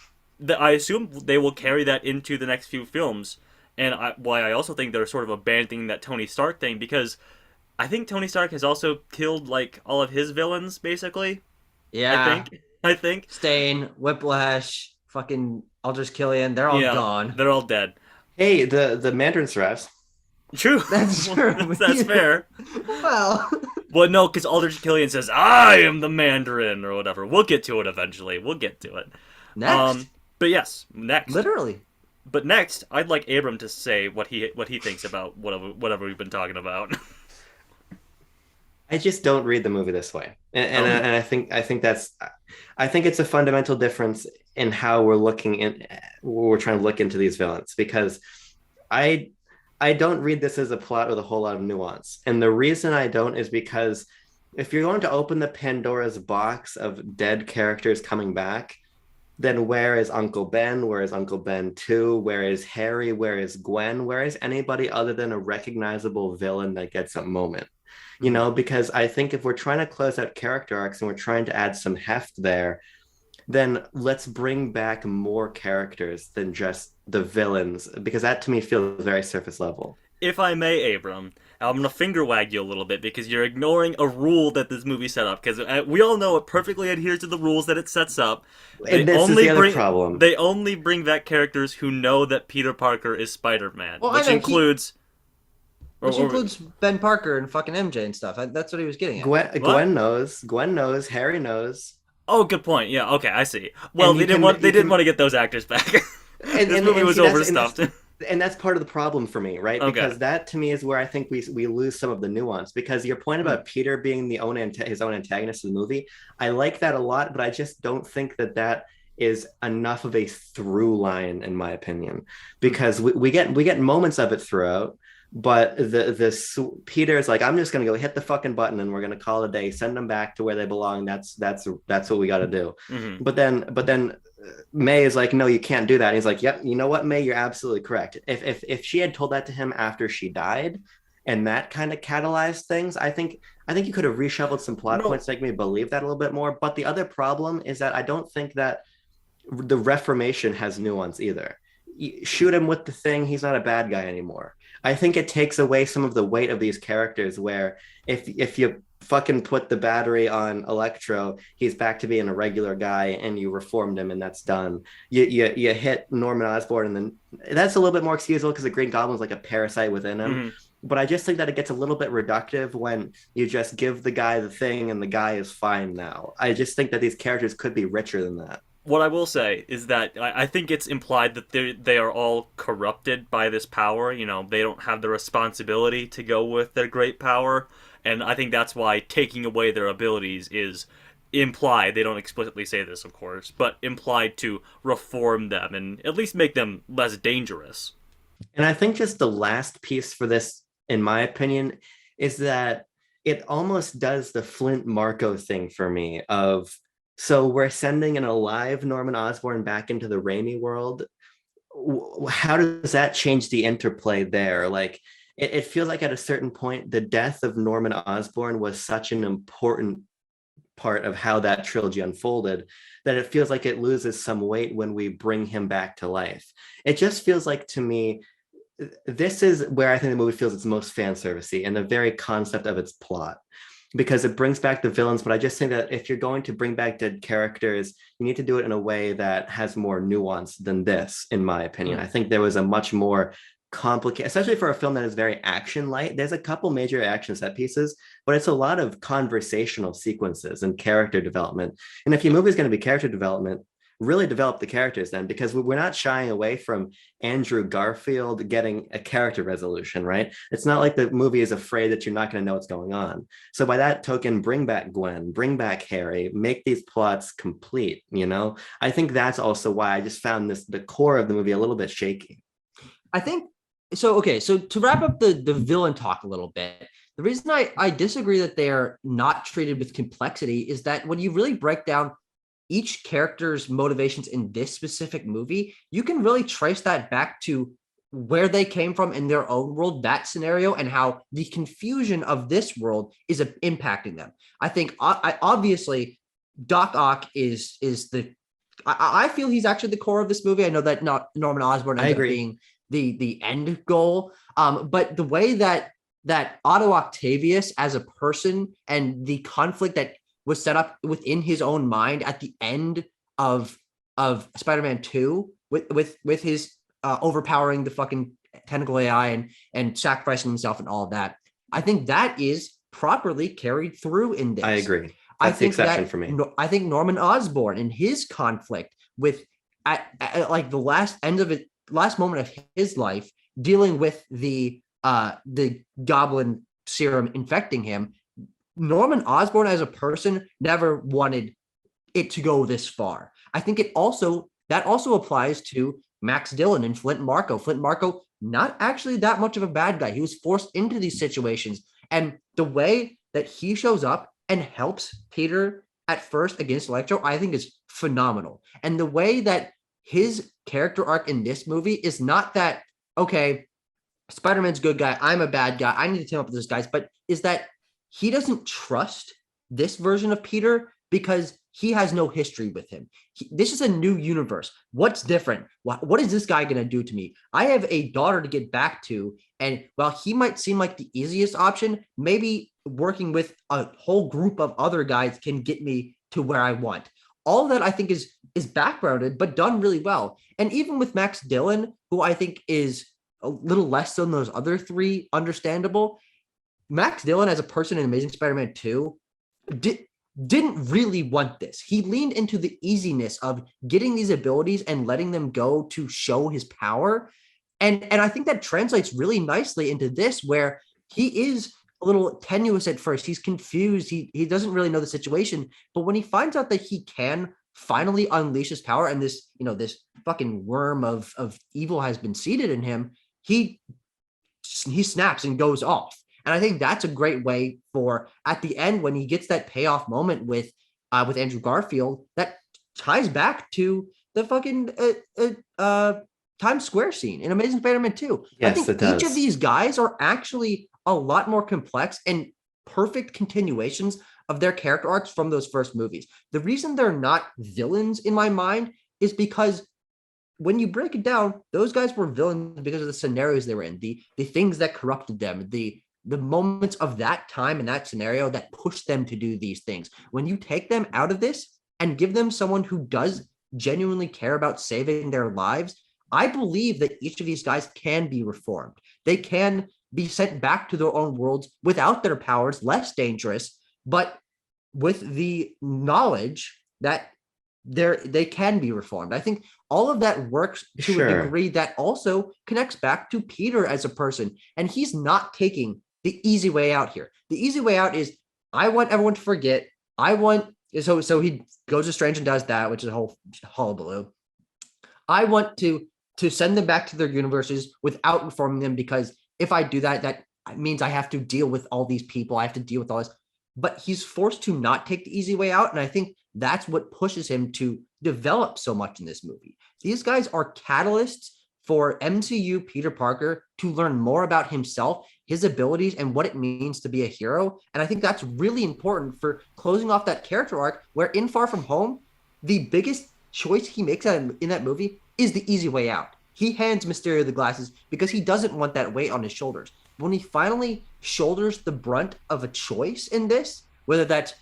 I assume they will carry that into the next few films, and why I also think they're sort of abandoning that Tony Stark thing, because I think Tony Stark has also killed like all of his villains basically. Yeah. I think Stain, Whiplash, fucking Aldrich Killian, they're all yeah, gone. they're all dead. Hey, the Mandarin survives. True. That's true. That's fair. Well, Well, no, because Aldrich Killian says, "I am the Mandarin" or whatever. We'll get to it eventually. We'll get to it. next. But yes, next. Literally. But next, I'd like Abram to say what he thinks about whatever we've been talking about. I just don't read the movie this way, and I think it's a fundamental difference in how we're trying to look into these villains, because I don't read this as a plot with a whole lot of nuance, and the reason I don't is because if you're going to open the Pandora's box of dead characters coming back, then where is Uncle Ben? Where is Uncle Ben 2? Where is Harry? Where is Gwen? Where is anybody other than a recognizable villain that gets a moment? You know, because I think if we're trying to close out character arcs and we're trying to add some heft there, then let's bring back more characters than just the villains, because that to me feels very surface level. If I may, Abram, I'm gonna finger wag you a little bit because you're ignoring a rule that this movie set up. Because we all know it perfectly adheres to the rules that it sets up. And this is the other problem. They only bring back characters who know that Peter Parker is Spider-Man, Well, which includes Ben Parker and fucking MJ and stuff. That's what he was getting at. Gwen knows, Harry knows. Oh, good point. Yeah, okay, I see. Well, they didn't want to get those actors back. This movie was overstuffed. And that's part of the problem for me, right? Okay. Because that to me is where I think we lose some of the nuance. Because your point about Peter being his own antagonist in the movie, I like that a lot, but I just don't think that is enough of a through line, in my opinion. Because we get moments of it throughout, but Peter's like, I'm just gonna go hit the fucking button and we're gonna call it a day, send them back to where they belong. That's what we got to do. Mm-hmm. But then May is like, no, you can't do that. And he's like, yep, you know what, May, you're absolutely correct. If she had told that to him after she died, and that kind of catalyzed things, I think you could have reshuffled some plot points to make me believe that a little bit more. But the other problem is that I don't think that the Reformation has nuance either. Shoot him with the thing, he's not a bad guy anymore. I think it takes away some of the weight of these characters, where if you fucking put the battery on Electro, he's back to being a regular guy, and you reformed him, and that's done. You hit Norman Osborn, and then that's a little bit more excusable because the Green Goblin's like a parasite within him. Mm-hmm. But I just think that it gets a little bit reductive when you just give the guy the thing and the guy is fine now. I just think that these characters could be richer than that. What I will say is that I think it's implied that they are all corrupted by this power. You know, they don't have the responsibility to go with their great power. And I think that's why taking away their abilities is implied. They don't explicitly say this, of course, but implied to reform them and at least make them less dangerous. And I think just the last piece for this, in my opinion, is that it almost does the Flint Marko thing for me of, so we're sending an alive Norman Osborn back into the Raimi world. How does that change the interplay there? Like, it feels like at a certain point, the death of Norman Osborn was such an important part of how that trilogy unfolded that it feels like it loses some weight when we bring him back to life. It just feels like, to me, this is where I think the movie feels its most fan servicey, and the very concept of its plot, because it brings back the villains. But I just think that if you're going to bring back dead characters, you need to do it in a way that has more nuance than this, in my opinion. I think there was a much more complicated, especially for a film that is very action light. There's a couple major action set pieces, but it's a lot of conversational sequences and character development. And if your movie is going to be character development, really develop the characters then, because we're not shying away from Andrew Garfield getting a character resolution, right? It's not like the movie is afraid that you're not going to know what's going on. So by that token, bring back Gwen, bring back Harry, make these plots complete, you know? I think that's also why I just found the core of the movie a little bit shaky. I think, so to wrap up the villain talk a little bit, the reason I disagree that they are not treated with complexity is that when you really break down each character's motivations in this specific movie, you can really trace that back to where they came from in their own world, that scenario, and how the confusion of this world is impacting them. I think I obviously Doc Ock is the I feel he's actually the core of this movie. I know that not Norman Osborn ends up being the end goal. But the way that Otto Octavius as a person and the conflict that was set up within his own mind at the end of Spider-Man 2 with his overpowering the fucking tentacle AI and sacrificing himself and all of that. I think that is properly carried through in this. I agree. That's the exception for me. I think Norman Osborn and his conflict with at like the last moment of his life, dealing with the goblin serum infecting him. Norman Osborn as a person never wanted it to go this far. I think that also applies to Max Dillon and Flint Marko. Flint Marko, not actually that much of a bad guy. He was forced into these situations. And the way that he shows up and helps Peter at first against Electro, I think is phenomenal. And the way that his character arc in this movie is not that, okay, Spider-Man's a good guy, I'm a bad guy, I need to team up with this guy, but is that he doesn't trust this version of Peter because he has no history with him. This is a new universe. What's different? What is this guy going to do to me? I have a daughter to get back to, and while he might seem like the easiest option, maybe working with a whole group of other guys can get me to where I want. All of that I think is backgrounded, but done really well. And even with Max Dillon, who I think is a little less than those other three, understandable. Max Dillon as a person in Amazing Spider-Man 2 didn't really want this. He leaned into the easiness of getting these abilities and letting them go to show his power. And I think that translates really nicely into this, where he is a little tenuous at first. He's confused. He doesn't really know the situation. But when he finds out that he can finally unleash his power and this, this fucking worm of evil has been seated in him, he snaps and goes off. And I think that's a great way for, at the end, when he gets that payoff moment with Andrew Garfield, that ties back to the fucking Times Square scene in Amazing Spider-Man 2. Yes, I think it does. Each of these guys are actually a lot more complex and perfect continuations of their character arcs from those first movies. The reason they're not villains in my mind is because when you break it down, those guys were villains because of the scenarios they were in, the things that corrupted them, the moments of that time and that scenario that pushed them to do these things. When you take them out of this and give them someone who does genuinely care about saving their lives, I believe that each of these guys can be reformed. They can be sent back to their own worlds without their powers, less dangerous, but with the knowledge that they can be reformed. I think all of that works to a degree that also connects back to Peter as a person. And he's not taking the easy way out here. The easy way out is, I want everyone to forget. So he goes to Strange and does that, which is a whole hullabaloo. I want to send them back to their universes without reforming them, because if I do that, that means I have to deal with all these people. I have to deal with all this. But he's forced to not take the easy way out. And I think that's what pushes him to develop so much in this movie. These guys are catalysts for MCU Peter Parker to learn more about himself, his abilities, and what it means to be a hero. And I think that's really important for closing off that character arc, where in Far From Home, the biggest choice he makes in that movie is the easy way out. He hands Mysterio the glasses because he doesn't want that weight on his shoulders. When he finally shoulders the brunt of a choice in this, whether that's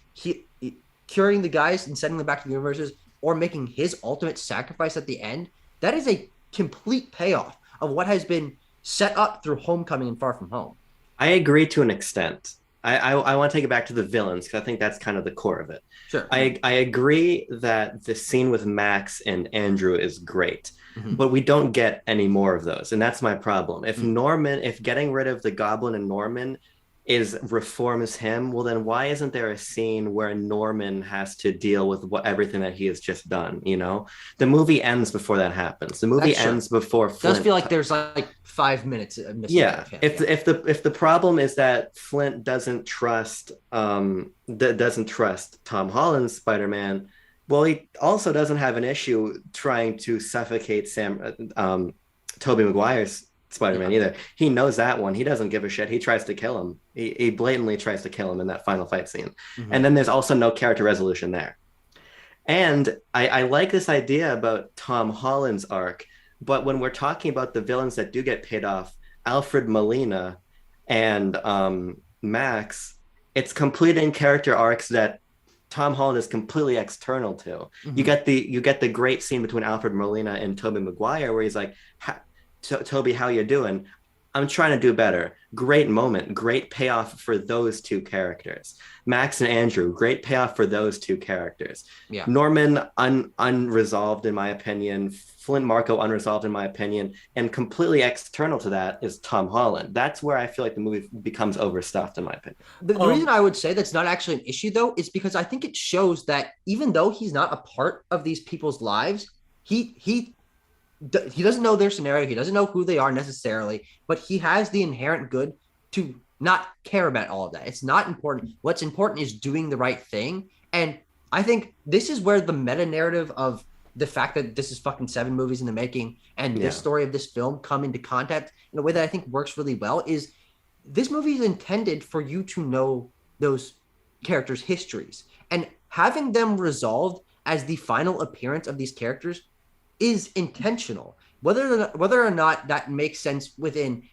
curing the guys and sending them back to the universes or making his ultimate sacrifice at the end, that is a complete payoff of what has been set up through Homecoming and Far From Home. I agree to an extent. I want to take it back to the villains, because I think that's kind of the core of it. Sure. I agree that the scene with Max and Andrew is great, but we don't get any more of those. And that's my problem. If getting rid of the Goblin and Norman reforms him, well, then why isn't there a scene where Norman has to deal with everything that he has just done? The movie ends before that happens. The movie ends before Flint. It does feel like there's like 5 minutes missing. Yeah. If the problem is that Flint doesn't trust Tom Holland's Spider-Man, well, he also doesn't have an issue trying to suffocate Tobey Maguire's Spider-Man either. He knows that one. He doesn't give a shit. He tries to kill him. He blatantly tries to kill him in that final fight scene. And then there's also no character resolution there. And I like this idea about Tom Holland's arc, but when we're talking about the villains that do get paid off, Alfred Molina and Max, it's completing character arcs that Tom Holland is completely external to. You get the great scene between Alfred Molina and Tobey Maguire where he's like, Toby, how you doing? I'm trying to do better. Great moment, great payoff for those two characters. Max and Andrew, great payoff for those two characters. Yeah. Norman, unresolved in my opinion. Flint Marko, unresolved in my opinion. And completely external to that is Tom Holland. That's where I feel like the movie becomes overstuffed in my opinion. The reason I would say that's not actually an issue though is because I think it shows that even though he's not a part of these people's lives, he doesn't know their scenario. He doesn't know who they are necessarily, but he has the inherent good to not care about all of that. It's not important. What's important is doing the right thing. And I think this is where the meta narrative of the fact that this is fucking 7 movies in the making and the story of this film come into contact in a way that I think works really well is this movie is intended for you to know those characters' histories, and having them resolved as the final appearance of these characters is intentional. Whether or not that makes sense within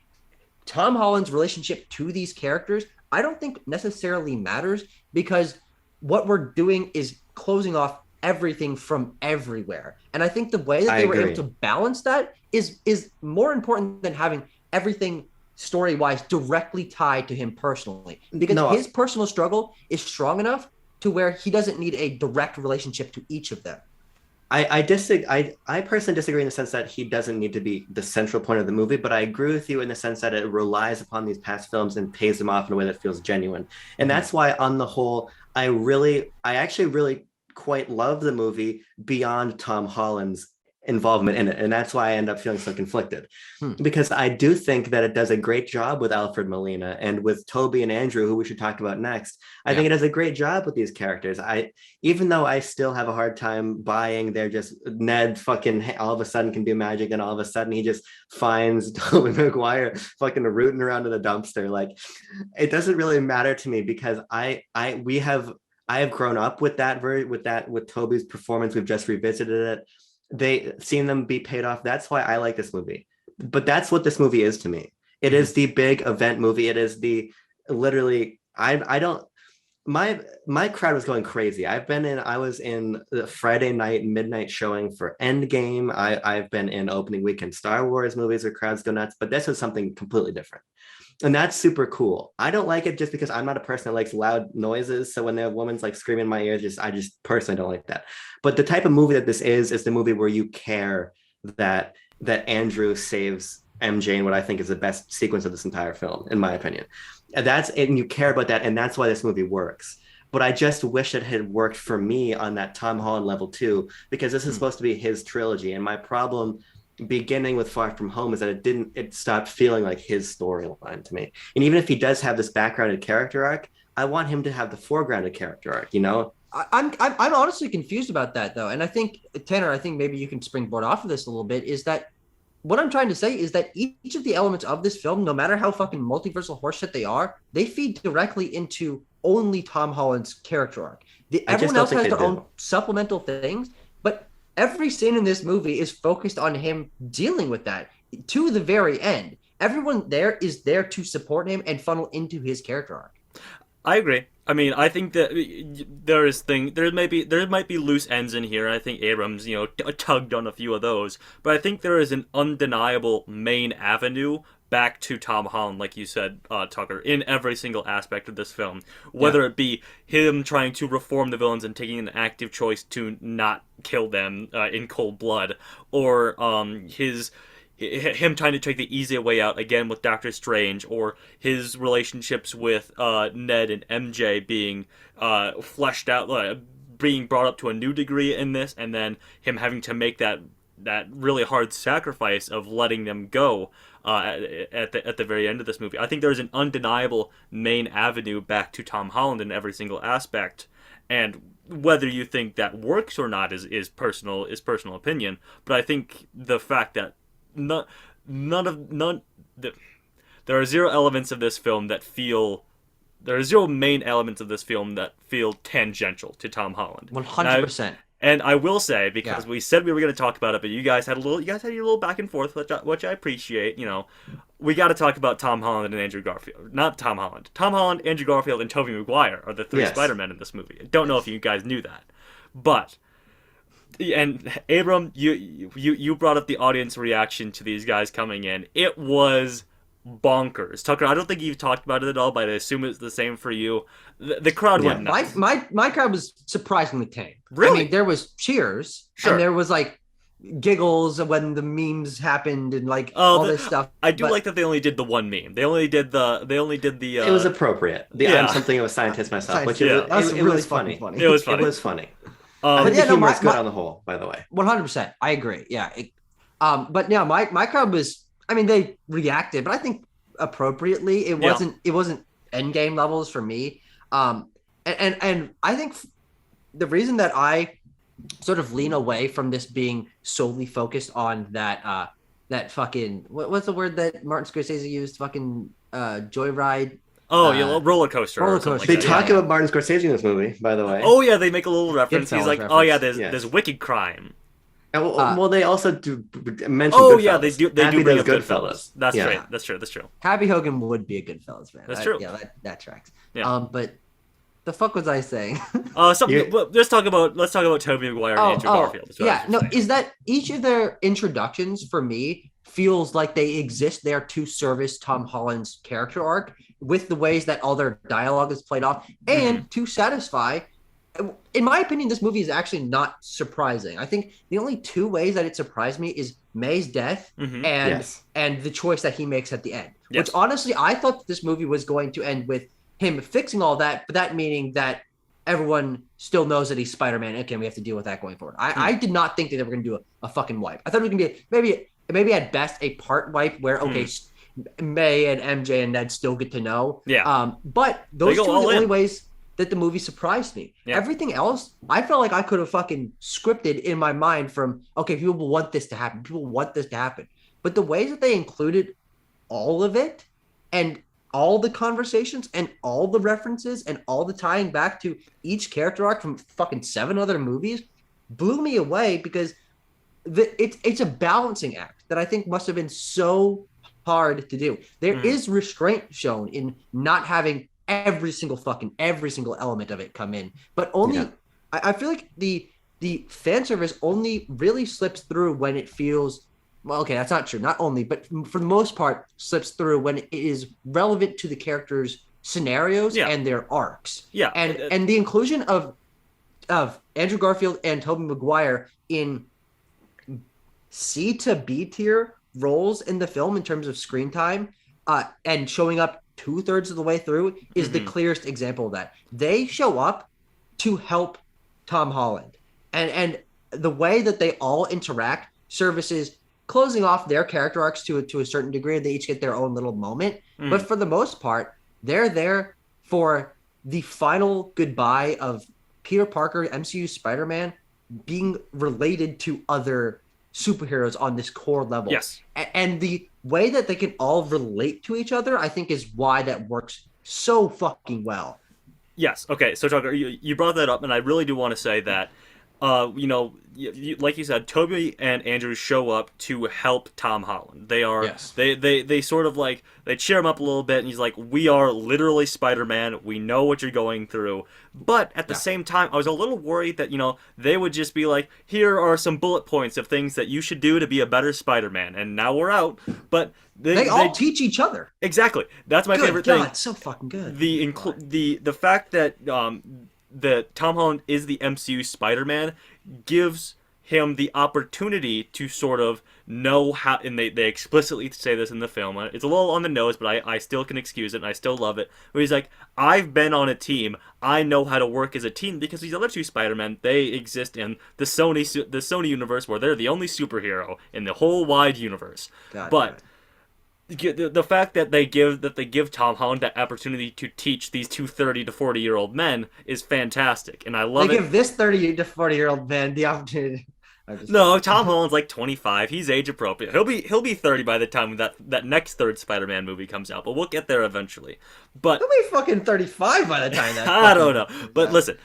Tom Holland's relationship to these characters, I don't think necessarily matters, because what we're doing is closing off everything from everywhere. And I think the way that they were able to balance that is more important than having everything story-wise directly tied to him personally. Because his personal struggle is strong enough to where he doesn't need a direct relationship to each of them. I personally disagree in the sense that he doesn't need to be the central point of the movie, but I agree with you in the sense that it relies upon these past films and pays them off in a way that feels genuine. And that's why on the whole, I actually really quite love the movie beyond Tom Holland's involvement in it. And that's why I end up feeling so conflicted, because I do think that it does a great job with Alfred Molina and with Toby and Andrew, who we should talk about next. I think it does a great job with these characters. Even though I still have a hard time buying they're just Ned fucking all of a sudden can do magic and all of a sudden he just finds Tobey Maguire fucking rooting around in a dumpster. Like, it doesn't really matter to me, because I have grown up with with Toby's performance. We've just revisited it. They seen them be paid off. That's why I like this movie. But that's what this movie is to me. It is the big event movie. It is the literally my crowd was going crazy. I was in the Friday night midnight showing for Endgame. I've been in opening weekend Star Wars movies where crowds go nuts, but this was something completely different. And that's super cool. I don't like it just because I'm not a person that likes loud noises. So when the woman's like screaming in my ears, I just personally don't like that. But the type of movie that this is the movie where you care that Andrew saves MJ in what I think is the best sequence of this entire film, in my opinion. And you care about that, and that's why this movie works. But I just wish it had worked for me on that Tom Holland level too, because this is supposed to be his trilogy. And my problem beginning with Far From Home is that it stopped feeling like his storyline to me. And even if he does have this backgrounded character arc, I want him to have the foregrounded character arc, you know? I'm honestly confused about that though. And I think, Tanner, maybe you can springboard off of this a little bit, is that what I'm trying to say is that each of the elements of this film, no matter how fucking multiversal horseshit they are, they feed directly into only Tom Holland's character arc. Everyone else has their own supplemental things, but every scene in this movie is focused on him dealing with that to the very end. Everyone there is there to support him and funnel into his character arc. I agree. I mean, I think that there might be loose ends in here. I think Abrams, tugged on a few of those, but I think there is an undeniable main avenue back to Tom Holland, like you said, Tucker, in every single aspect of this film. Whether it be him trying to reform the villains and taking an active choice to not kill them in cold blood, or him trying to take the easier way out again with Doctor Strange, or his relationships with Ned and MJ being fleshed out, being brought up to a new degree in this, and then him having to make that really hard sacrifice of letting them go at the very end of this movie. I think there's an undeniable main avenue back to Tom Holland in every single aspect, and whether you think that works or not is personal opinion. But I think the fact that none. There are zero elements of this film that feel. There are zero main elements of this film that feel tangential to Tom Holland. 100%. And I will say, because Yeah. we said we were going to talk about it, but you guys had your little back and forth, which I appreciate. We got to talk about Tom Holland and Andrew Garfield. Not Tom Holland. Tom Holland, Andrew Garfield, and Tobey Maguire are the three Yes. Spider-Men in this movie. I don't know if you guys knew that, but. And Abram, you brought up the audience reaction to these guys coming in. It was bonkers. Tucker, I don't think you've talked about it at all, but I assume it's the same for you. The crowd went nuts. My crowd was surprisingly tame. Really? I mean, there was cheers, Sure. and there was like giggles when the memes happened and like all this stuff. I do But- like that they only did the one meme. They only did the. It was appropriate. I'm something of a scientist myself, which Yeah. it, That was it really was funny. fucking It was funny. It was funny. Um, I think yeah, the no, humor my- is good my- on the whole, by the way. 100%. I agree. Yeah. But yeah, my crowd was. I mean, they reacted, but I think appropriately. It wasn't end game levels for me. And I think the reason that I sort of lean away from this being solely focused on that fucking what's the word that Martin Scorsese used? Fucking joyride. roller coaster. roller or something coaster. They like that. talk yeah. about Martin Scorsese in this movie, by the way. Oh yeah, they make a little reference. He's Goodfellas like, reference. oh yeah, there's Yes. wicked crime. And well, they also do mention Oh Goodfellas. yeah, they do Happy bring does up Goodfellas. That's Yeah. right. That's true. Happy Hogan would be a Goodfellas fan. That's true. Yeah, that tracks. Yeah. But the fuck was I saying? Let's talk about Tobey Maguire and Andrew Garfield. Is what I Yeah, was no, saying. is that each of their introductions for me feels like they exist there to service Tom Holland's character arc with the ways that all their dialogue is played off and to satisfy. In my opinion, this movie is actually not surprising. I think the only two ways that it surprised me is May's death Mhm. and the choice that he makes at the end. Yes. Which honestly, I thought this movie was going to end with him fixing all that, but that meaning that everyone still knows that he's Spider-Man. Okay, we have to deal with that going forward. I did not think that they were going to do a fucking wipe. I thought it was going to be maybe at best a part wipe where May and MJ and Ned still get to know. Yeah. But those They go two are all the only in. ways that the movie surprised me. Yeah. Everything else, I felt like I could have fucking scripted in my mind from, okay, people want this to happen. People want this to happen. But the ways that they included all of it and all the conversations and all the references and all the tying back to each character arc from fucking 7 other movies blew me away because it's a balancing act that I think must have been so hard to do. There is restraint shown in not having every single element of it come in, but only I feel like the fan service only really slips through when it feels well. Okay, that's not true. Not only, but for the most part, slips through when it is relevant to the characters' scenarios and their arcs. Yeah, and the inclusion of Andrew Garfield and Tobey Maguire in C to B tier roles in the film in terms of screen time, and showing up 2/3 of the way through is the clearest example of that. They show up to help Tom Holland, and the way that they all interact services closing off their character arcs to a certain degree. They each get their own little moment, but for the most part, they're there for the final goodbye of Peter Parker, MCU Spider-Man, being related to other superheroes on this core level. Yes. And the way that they can all relate to each other, I think, is why that works so fucking well. Yes. Okay. So, Tucker, you brought that up, and I really do want to say that, like you said, Toby and Andrew show up to help Tom Holland. They are, they sort of like, they cheer him up a little bit, and he's like, we are literally Spider-Man. We know what you're going through. But at the same time, I was a little worried that, they would just be like, here are some bullet points of things that you should do to be a better Spider-Man. And now we're out. But they all teach each other. Exactly. That's my favorite thing. It's so fucking good. The fact that that Tom Holland is the MCU Spider-Man gives him the opportunity to sort of know how, and they explicitly say this in the film. It's a little on the nose, but I still can excuse it, and I still love it. Where he's like, I've been on a team. I know how to work as a team, because these other two Spider-Men, they exist in the Sony universe, where they're the only superhero in the whole wide universe. But the fact that they give Tom Holland that opportunity to teach these two 30 to 40-year-old men is fantastic, and I love it. They give this 30 to 40-year-old man the opportunity. No, Tom Holland's like 25. He's age appropriate. He'll be 30 by the time that next third Spider-Man movie comes out. But we'll get there eventually. But He'll be fucking 35 by the time that. I don't know. But listen.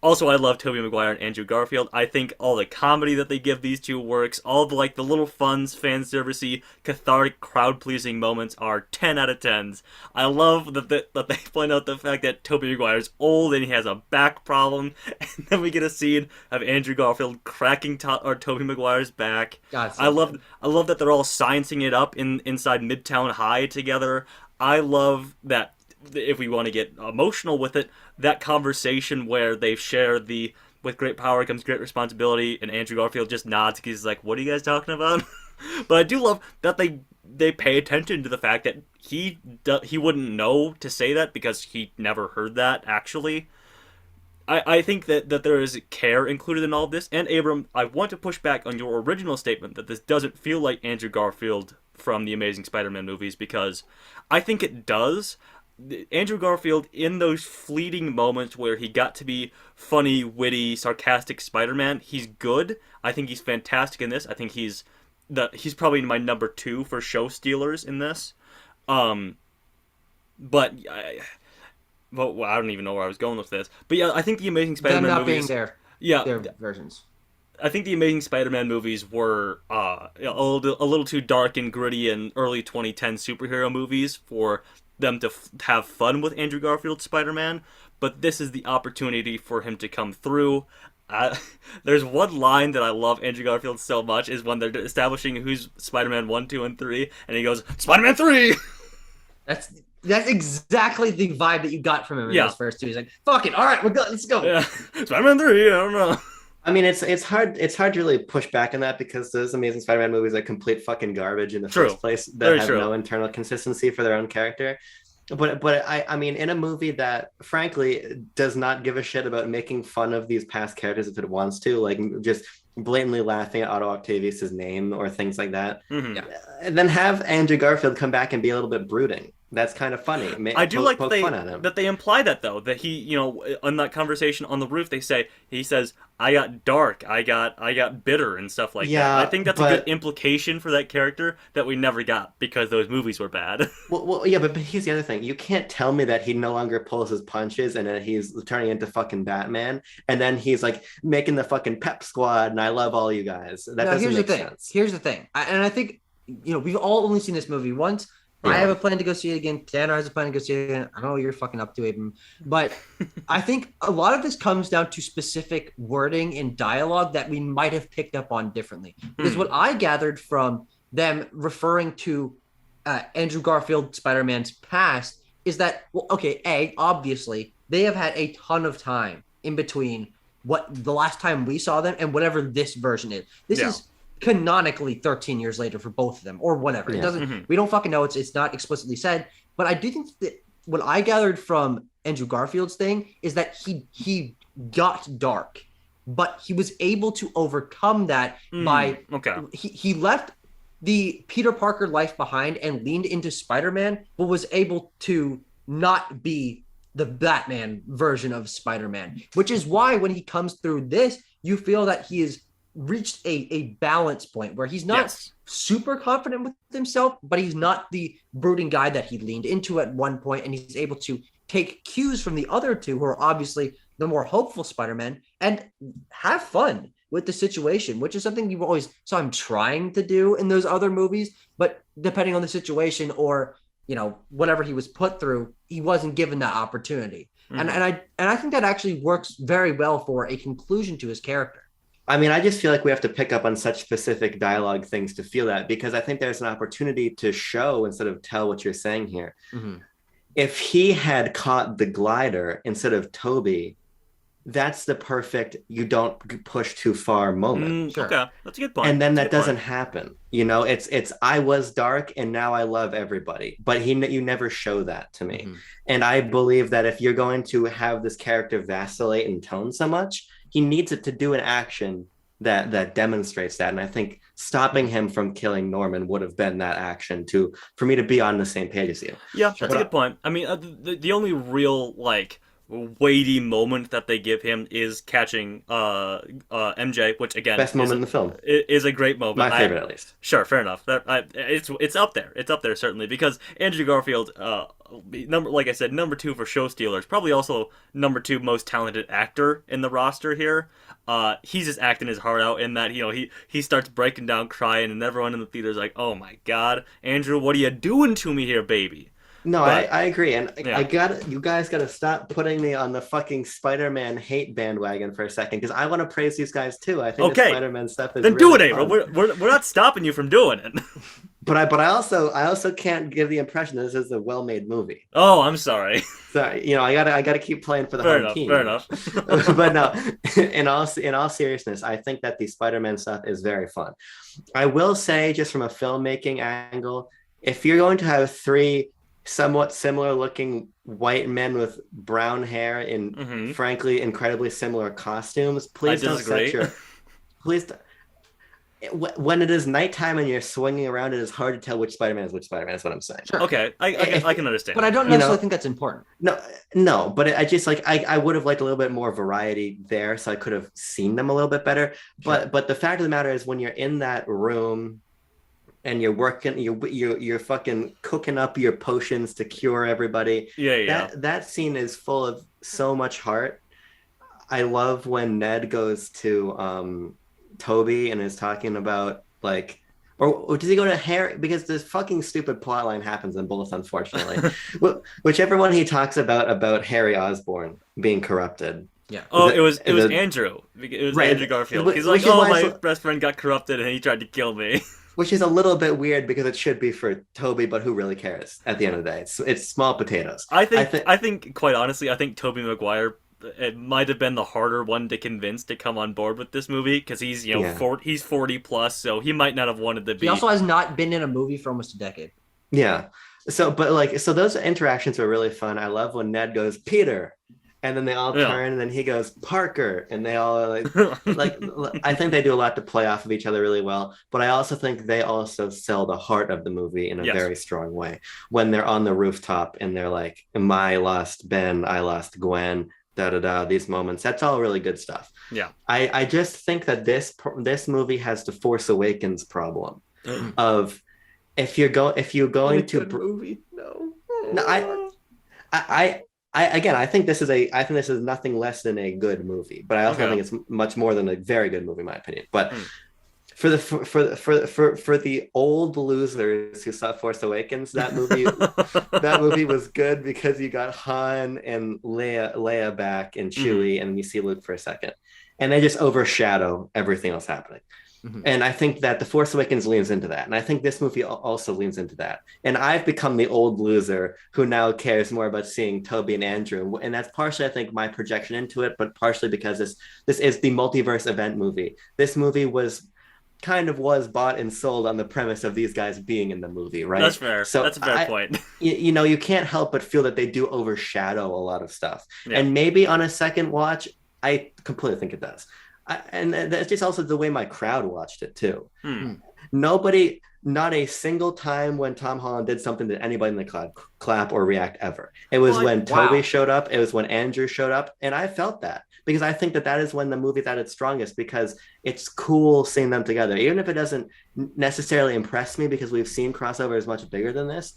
Also, I love Tobey Maguire and Andrew Garfield. I think all the comedy that they give these two works, all the the little fun, fan servicey, cathartic, crowd pleasing moments are 10 out of 10s. I love that they point out the fact that Tobey Maguire's old and he has a back problem, and then we get a scene of Andrew Garfield cracking Tobey Maguire's back. God, I love that they're all sciencing it up inside Midtown High together. I love that. If we want to get emotional with it, that conversation where they share the "with great power comes great responsibility," and Andrew Garfield just nods because he's like, "What are you guys talking about?" But I do love that they pay attention to the fact that he wouldn't know to say that because he never heard that actually. I think that there is care included in all of this. And Abram, I want to push back on your original statement that this doesn't feel like Andrew Garfield from the Amazing Spider-Man movies, because I think it does. Andrew Garfield, in those fleeting moments where he got to be funny, witty, sarcastic Spider-Man, he's good. I think he's fantastic in this. I think he's probably my number 2 for show stealers in this. But I don't even know where I was going with this. But yeah, I think the Amazing Spider-Man them not movies, being there. yeah, Their versions. I think the Amazing Spider-Man movies were a little too dark and gritty and early 2010 superhero movies for them to have fun with Andrew Garfield's Spider-Man, but this is the opportunity for him to come through. There's one line that I love Andrew Garfield so much is when they're establishing who's Spider-Man 1, 2, and 3, and he goes, "Spider-Man 3!" That's exactly the vibe that you got from him in those first two. He's like, "Fuck it, all right, let's go." Yeah. Spider-Man 3, I don't know. I mean, it's hard to really push back on that because those Amazing Spider-Man movies are complete fucking garbage in the first place that have no internal consistency for their own character. But I mean, in a movie that frankly does not give a shit about making fun of these past characters if it wants to, like just blatantly laughing at Otto Octavius's name or things like that, and then have Andrew Garfield come back and be a little bit brooding. That's kind of funny. I do like that they imply that though, that he, on that conversation on the roof, he says, "I got dark, I got bitter," and stuff like that. I think that's a good implication for that character that we never got because those movies were bad. Well, yeah, but here's the other thing. You can't tell me that he no longer pulls his punches and then he's turning into fucking Batman and then he's like making the fucking pep squad and I love all you guys. That doesn't make sense. Here's the thing. I think, we've all only seen this movie once. Yeah. I have a plan to go see it again. Tanner has a plan to go see it again. I don't know what you're fucking up to, Abram. But I think a lot of this comes down to specific wording and dialogue that we might have picked up on differently. Because what I gathered from them referring to Andrew Garfield Spider-Man's past is that, well, okay, obviously, they have had a ton of time in between what the last time we saw them and whatever this version is. This is canonically 13 years later for both of them or whatever. It doesn't we don't fucking know. It's not explicitly said, but I do think that what I gathered from Andrew Garfield's thing is that he got dark, but he was able to overcome that by he left the Peter Parker life behind and leaned into Spider-Man, but was able to not be the Batman version of Spider-Man, which is why when he comes through this, you feel that he is reached a balance point where he's not super confident with himself, but he's not the brooding guy that he leaned into at one point, and he's able to take cues from the other two who are obviously the more hopeful Spider-Man and have fun with the situation, which is something you always saw him trying to do in those other movies, but depending on the situation or whatever he was put through, he wasn't given that opportunity. And I think that actually works very well for a conclusion to his character. I mean, I just feel like we have to pick up on such specific dialogue things to feel that, because I think there's an opportunity to show instead of tell what you're saying here. If he had caught the glider instead of Toby, that's the perfect you don't push too far moment. Okay, that's a good point. And then that doesn't happen. It's I was dark and now I love everybody, but you never show that to me. And I believe that if you're going to have this character vacillate in tone so much, he needs it to do an action that demonstrates that. And I think stopping him from killing Norman would have been that action for me to be on the same page as you. Yeah, that's a good point. I mean, the only real weighty moment that they give him is catching MJ, which again Best moment in the film. is a great moment. My favorite, at least. Sure, fair enough. It's up there. It's up there certainly because Andrew Garfield, like I said, number 2 for show stealers, probably also number 2 most talented actor in the roster here. He's just acting his heart out in that he starts breaking down crying and everyone in the theater is like, oh my god, Andrew, what are you doing to me here, baby? No, But- I agree, and Yeah. you guys got to stop putting me on the fucking Spider-Man hate bandwagon for a second, because I want to praise these guys too. I think the Okay. Spider-Man stuff is Then really do it, Ava. fun. We're not stopping you from doing it. But I also can't give the impression that this is a well-made movie. Oh, I'm sorry. So I gotta keep playing for the Fair home enough. team. Fair enough. But no, in all seriousness, I think that the Spider-Man stuff is very fun. I will say, just from a filmmaking angle, if you're going to have 3 somewhat similar looking white men with brown hair in Mhm. frankly incredibly similar costumes, please I don't disagree. set your please don't- when it is nighttime and you're swinging around, it is hard to tell which Spider-Man is which Spider-Man. Is what I'm saying. Sure. Okay, I can understand. But I don't You know- necessarily think that's important. No, but I just I would have liked a little bit more variety there, so I could have seen them a little bit better. But the fact of the matter is, when you're in that room and you're working, you're fucking cooking up your potions to cure everybody. Yeah. That scene is full of so much heart. I love when Ned goes to Toby and is talking about or does he go to Harry? Because this fucking stupid plot line happens in both, unfortunately. Whichever one he talks about Harry Osborn being corrupted. Yeah. Oh, Is it was is Andrew. It was Right. Andrew Garfield. Which He's like, is oh, why my it's- best friend got corrupted and he tried to kill me. Which is a little bit weird because it should be for Toby, but who really cares at the end of the day? It's small potatoes. I think, quite honestly, I think Tobey Maguire, it might have been the harder one to convince to come on board with this movie because he's Yeah. 40 plus, so he might not have wanted to be. He also has not been in a movie for almost a decade. Yeah. So those interactions were really fun. I love when Ned goes, Peter, and then they all Yeah. turn, and then he goes, Parker, and they all like I think they do a lot to play off of each other really well, but I also think they also sell the heart of the movie in a Yes. very strong way. When they're on the rooftop and they're like, I lost Ben, I lost Gwen, these moments, that's all really good stuff. Yeah. I just think that this movie has the Force Awakens problem of if you're going to movie. No. No, I think this is nothing less than a good movie, but I also Okay. think it's much more than a very good movie in my opinion. But Hmm. for the old losers who saw Force Awakens, that movie was good because you got Han and Leia back and Chewie, and you see Luke for a second, and they just overshadow everything else happening. Mhm. And I think that The Force Awakens leans into that. And I think this movie also leans into that. And I've become the old loser who now cares more about seeing Toby and Andrew. And that's partially, I think, my projection into it, but partially because this is the multiverse event movie. This movie was bought and sold on the premise of these guys being in the movie, right? That's fair. So That's a fair point. You can't help but feel that they do overshadow a lot of stuff. Yeah. And maybe on a second watch, I completely think it does. And that's just also the way my crowd watched it too. Hmm. Nobody, not a single time when Tom Holland did something did anybody in the crowd clap or react ever. It was What? when Wow. Toby showed up. It was when Andrew showed up. And I felt that because I think that is when the movie's at its strongest, because it's cool seeing them together. Even if it doesn't necessarily impress me because we've seen crossovers much bigger than this,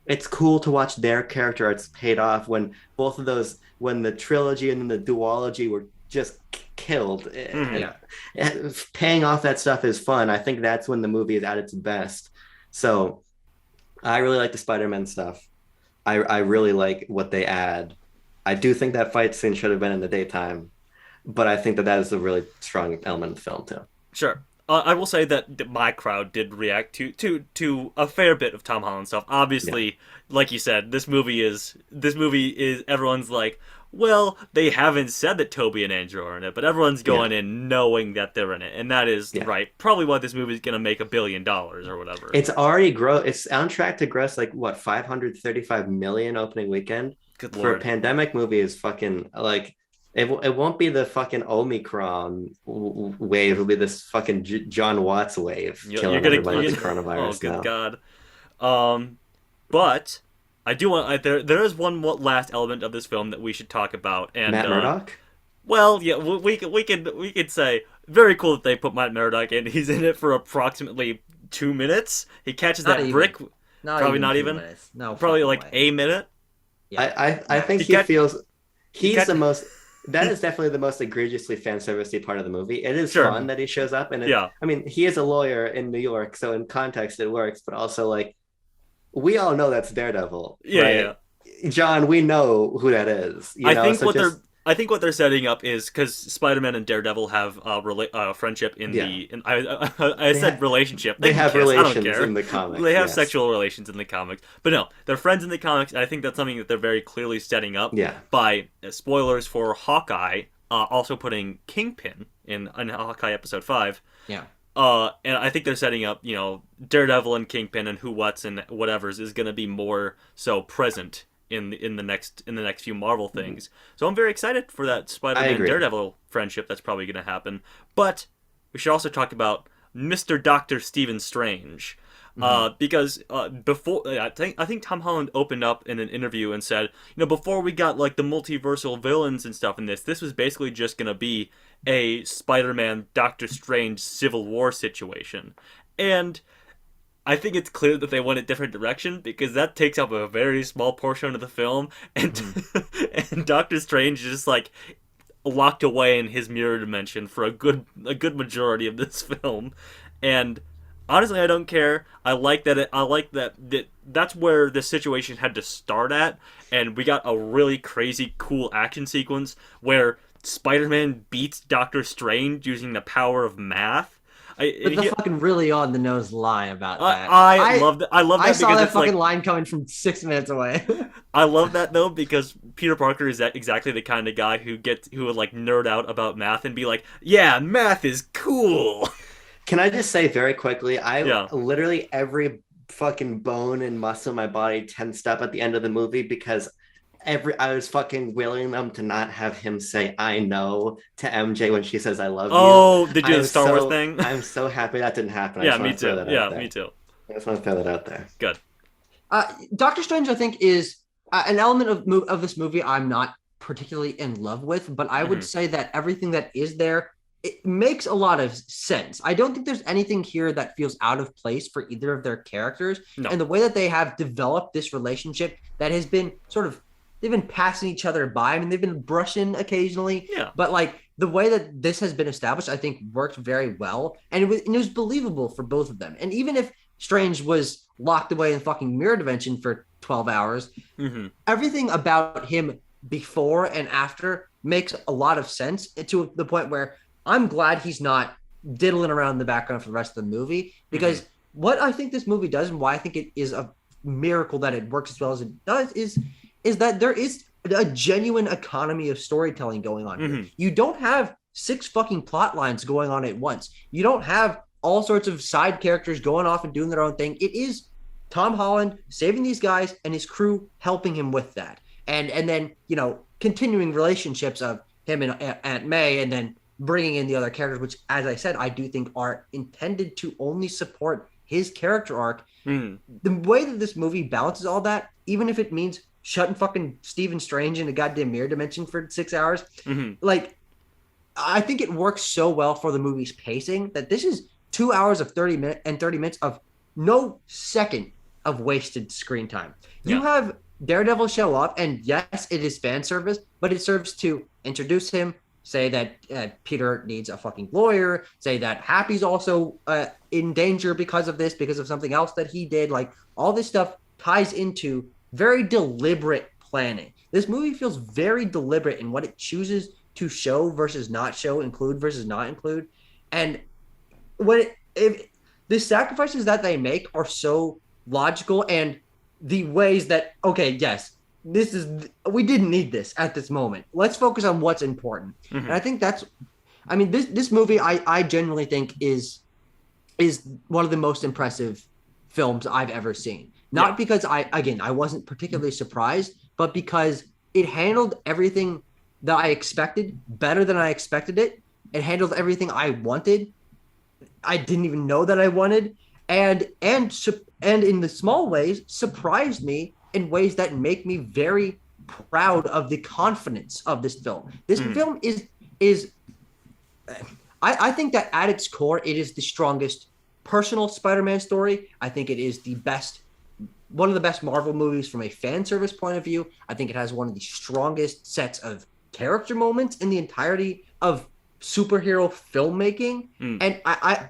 it's cool to watch their character arcs paid off when both of those, when the trilogy and then the duology were just killed. Mhm. And paying off that stuff is fun. I think that's when the movie is at its best. So I really like the Spider-Man stuff. I really like what they add. I do think that fight scene should have been in the daytime, but I think that is a really strong element of the film too. Sure. I will say that my crowd did react to a fair bit of Tom Holland stuff. Obviously, like you said, this movie is everyone's like, well, they haven't said that Toby and Andrew are in it, but everyone's going in knowing that they're in it, and that is right. Probably why this movie is going to make $1 billion or whatever. It's already it's on track to gross like what, 535 million opening weekend. Good For lord. a pandemic movie is fucking like it won't be the fucking Omicron wave. It'll be this fucking John Watts wave killing everybody with coronavirus. Oh, good now. god. But I do want there is one last element of this film that we should talk about, and Matt Murdock. well, yeah, we could say very cool that they put Matt Murdock in. He's in it for approximately 2 minutes. He catches Not that even. brick. Not Probably even not 2 even. minutes. No, Probably fucking like way. a minute. Yeah. I think He he got- feels he's got- the most. That is definitely the most egregiously fan servicey part of the movie. It is Sure. fun that he shows up, and Yeah. I mean, he is a lawyer in New York, so in context it works. But also, like, we all know that's Daredevil, Yeah, right? John, we know who that is. I think I think what they're setting up is because Spider-Man and Daredevil have friendship in Yeah. the. I said relationship. They can have kiss. I don't relations care. in the comics. They have yes. sexual relations in the comics, but no, they're friends in the comics. And I think that's something that they're very clearly setting up. Yeah. By spoilers for Hawkeye, also putting Kingpin in Hawkeye episode 5. Yeah. And I think they're setting up, Daredevil and Kingpin and Who What's and whatever's is going to be more so present in the next few Marvel things. So I'm very excited for that Spider-Man Daredevil friendship that's probably going to happen. But we should also talk about Mr. Doctor Stephen Strange. Because before I think Tom Holland opened up in an interview and said, before we got like the multiversal villains and stuff in this was basically just gonna be a Spider-Man Doctor Strange Civil War situation, and I think it's clear that they went a different direction because that takes up a very small portion of the film, and and Doctor Strange is just like locked away in his mirror dimension for a good majority of this film, and. Honestly, I don't care. I like that that's where the situation had to start at, and we got a really crazy, cool action sequence where Spider-Man beats Doctor Strange using the power of math. With the fucking really on the nose lie about that. I love that. I love that. I saw because that it's fucking like, line coming from 6 minutes away. I love that though because Peter Parker is exactly the kind of guy who would like nerd out about math and be like, yeah, math is cool. Can I just say very quickly, literally every fucking bone and muscle in my body tensed up at the end of the movie because I was fucking willing them to not have him say "I know" to MJ when she says "I love you." Oh, did you do the Star Wars thing? I'm so happy that didn't happen. Yeah, me too. Yeah, me too. I just want to throw that out there. Good. Doctor Strange, I think, is an element of this movie I'm not particularly in love with, but I would say that everything that is there, it makes a lot of sense. I don't think there's anything here that feels out of place for either of their characters. No. And the way that they have developed this relationship that has been they've been passing each other by. I mean, they've been brushing occasionally, but like the way that this has been established, I think worked very well. And it was believable for both of them. And even if Strange was locked away in fucking mirror dimension for 12 hours, everything about him before and after makes a lot of sense to the point where I'm glad he's not diddling around in the background for the rest of the movie, because what I think this movie does and why I think it is a miracle that it works as well as it does is that there is a genuine economy of storytelling going on here. You don't have 6 fucking plot lines going on at once. You don't have all sorts of side characters going off and doing their own thing. It is Tom Holland saving these guys and his crew helping him with that. And then, continuing relationships of him and Aunt May, and then bringing in the other characters, which, as I said, I do think are intended to only support his character arc. The way that this movie balances all that, even if it means shutting fucking Stephen Strange in a goddamn mirror dimension for 6 hours, like, I think it works so well for the movie's pacing that this is 2 hours of 30 minutes of no second of wasted screen time. You have Daredevil show up, and yes, it is fan service, but it serves to introduce him, say that Peter needs a fucking lawyer, say that Happy's also in danger because of something else that he did. Like, all this stuff ties into very deliberate planning. This movie feels very deliberate in what it chooses to show versus not show, include versus not include. And if the sacrifices that they make are so logical, and the ways that, okay, yes, we didn't need this at this moment. Let's focus on what's important. And I think this movie, I genuinely think is one of the most impressive films I've ever seen. Not because I wasn't particularly surprised, but because it handled everything that I expected better than I expected it. It handled everything I wanted. I didn't even know that I wanted, and in the small ways surprised me in ways that make me very proud of the confidence of this film. This film is I think that at its core, it is the strongest personal Spider-Man story. I think it is one of the best Marvel movies from a fan service point of view. I think it has one of the strongest sets of character moments in the entirety of superhero filmmaking. And I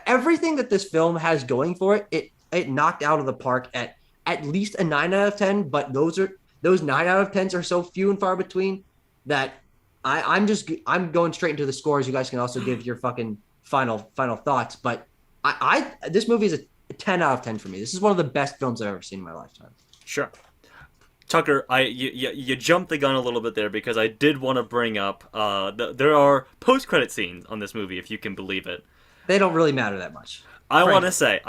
everything that this film has going for it knocked out of the park at least a 9 out of 10, but those 9 out of 10s are so few and far between that I'm going straight into the scores. You guys can also give your fucking final thoughts, but this movie is a 10 out of 10 for me. This is one of the best films I've ever seen in my lifetime. Sure. Tucker, you jumped the gun a little bit there because I did want to bring up there are post-credit scenes on this movie, if you can believe it. They don't really matter that much. I want to say,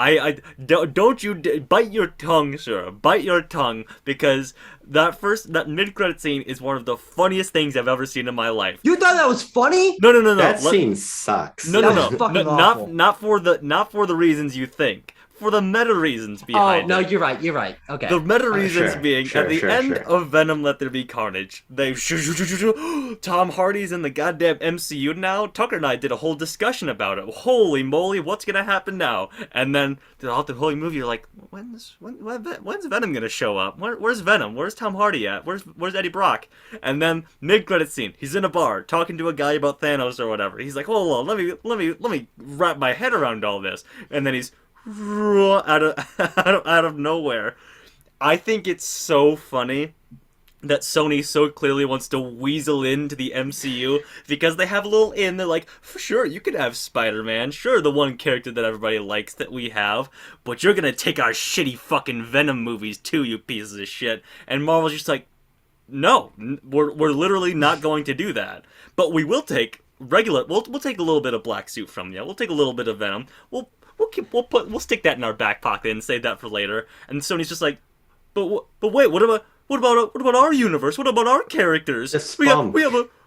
don't you bite your tongue, sir. Bite your tongue, because that mid-credit scene is one of the funniest things I've ever seen in my life. You thought that was funny? No. That scene sucks. No. Awful. Not for the reasons you think. For the meta reasons behind it. Oh, no, you're right. Okay. The meta reasons being, sure, at the end of Venom Let There Be Carnage, they Tom Hardy's in the goddamn MCU now. Tucker and I did a whole discussion about it. Holy moly, what's gonna happen now? And then throughout the whole movie, you're like, when's Venom gonna show up? Where's Venom? Where's Tom Hardy at? Where's Eddie Brock? And then mid-credit scene, he's in a bar talking to a guy about Thanos or whatever. He's like, hold on, let me wrap my head around all this. And then he's out of nowhere. I think it's so funny that Sony so clearly wants to weasel into the MCU because they have a little in. They're like, for sure, you could have Spider-Man, sure, the one character that everybody likes that we have, but you're gonna take our shitty fucking Venom movies too, you pieces of shit. And Marvel's just like, no, we're literally not going to do that. But we will take we'll take a little bit of Black Suit from you. We'll take a little bit of Venom. We'll stick that in our back pocket and save that for later. And Sony's just like, but wait, what about our universe? What about our characters? We have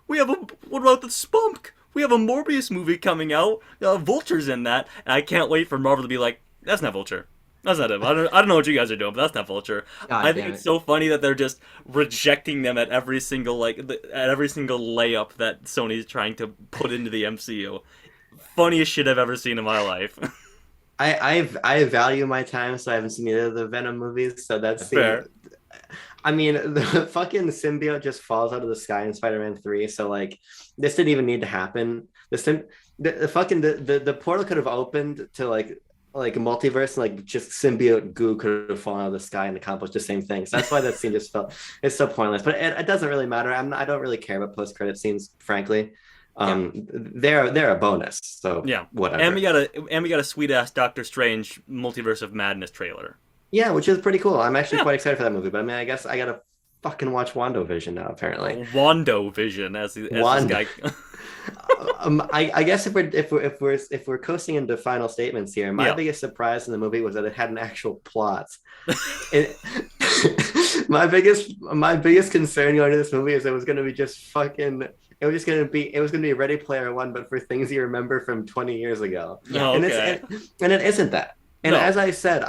what about the Spunk? We have a Morbius movie coming out. Vulture's in that, and I can't wait for Marvel to be like, that's not Vulture. That's not him. I don't know what you guys are doing, but that's not Vulture. I think it's so funny that they're just rejecting them at every single layup that Sony's trying to put into the MCU. Funniest shit I've ever seen in my life. I value my time, so I haven't seen either of the Venom movies. So that's fair. I mean, the fucking symbiote just falls out of the sky in Spider-Man 3. So like, this didn't even need to happen. The portal could have opened to like a multiverse, and like just symbiote goo could have fallen out of the sky and accomplished the same thing. So that's why that scene just it's so pointless. But it doesn't really matter. I don't really care about post-credit scenes, frankly. They're a bonus, so yeah, whatever. And we got a sweet ass Doctor Strange Multiverse of Madness trailer. Yeah, which is pretty cool. I'm actually quite excited for that movie. But I mean, I guess I gotta fucking watch WandaVision now. Apparently, WandaVision as this guy. I guess if we're coasting into final statements here, my biggest surprise in the movie was that it had an actual plot. My biggest concern going into this movie is it was going to be just fucking. It was going to be Ready Player One, but for things you remember from 20 years ago. Oh, okay. And it isn't that. And No. as I said,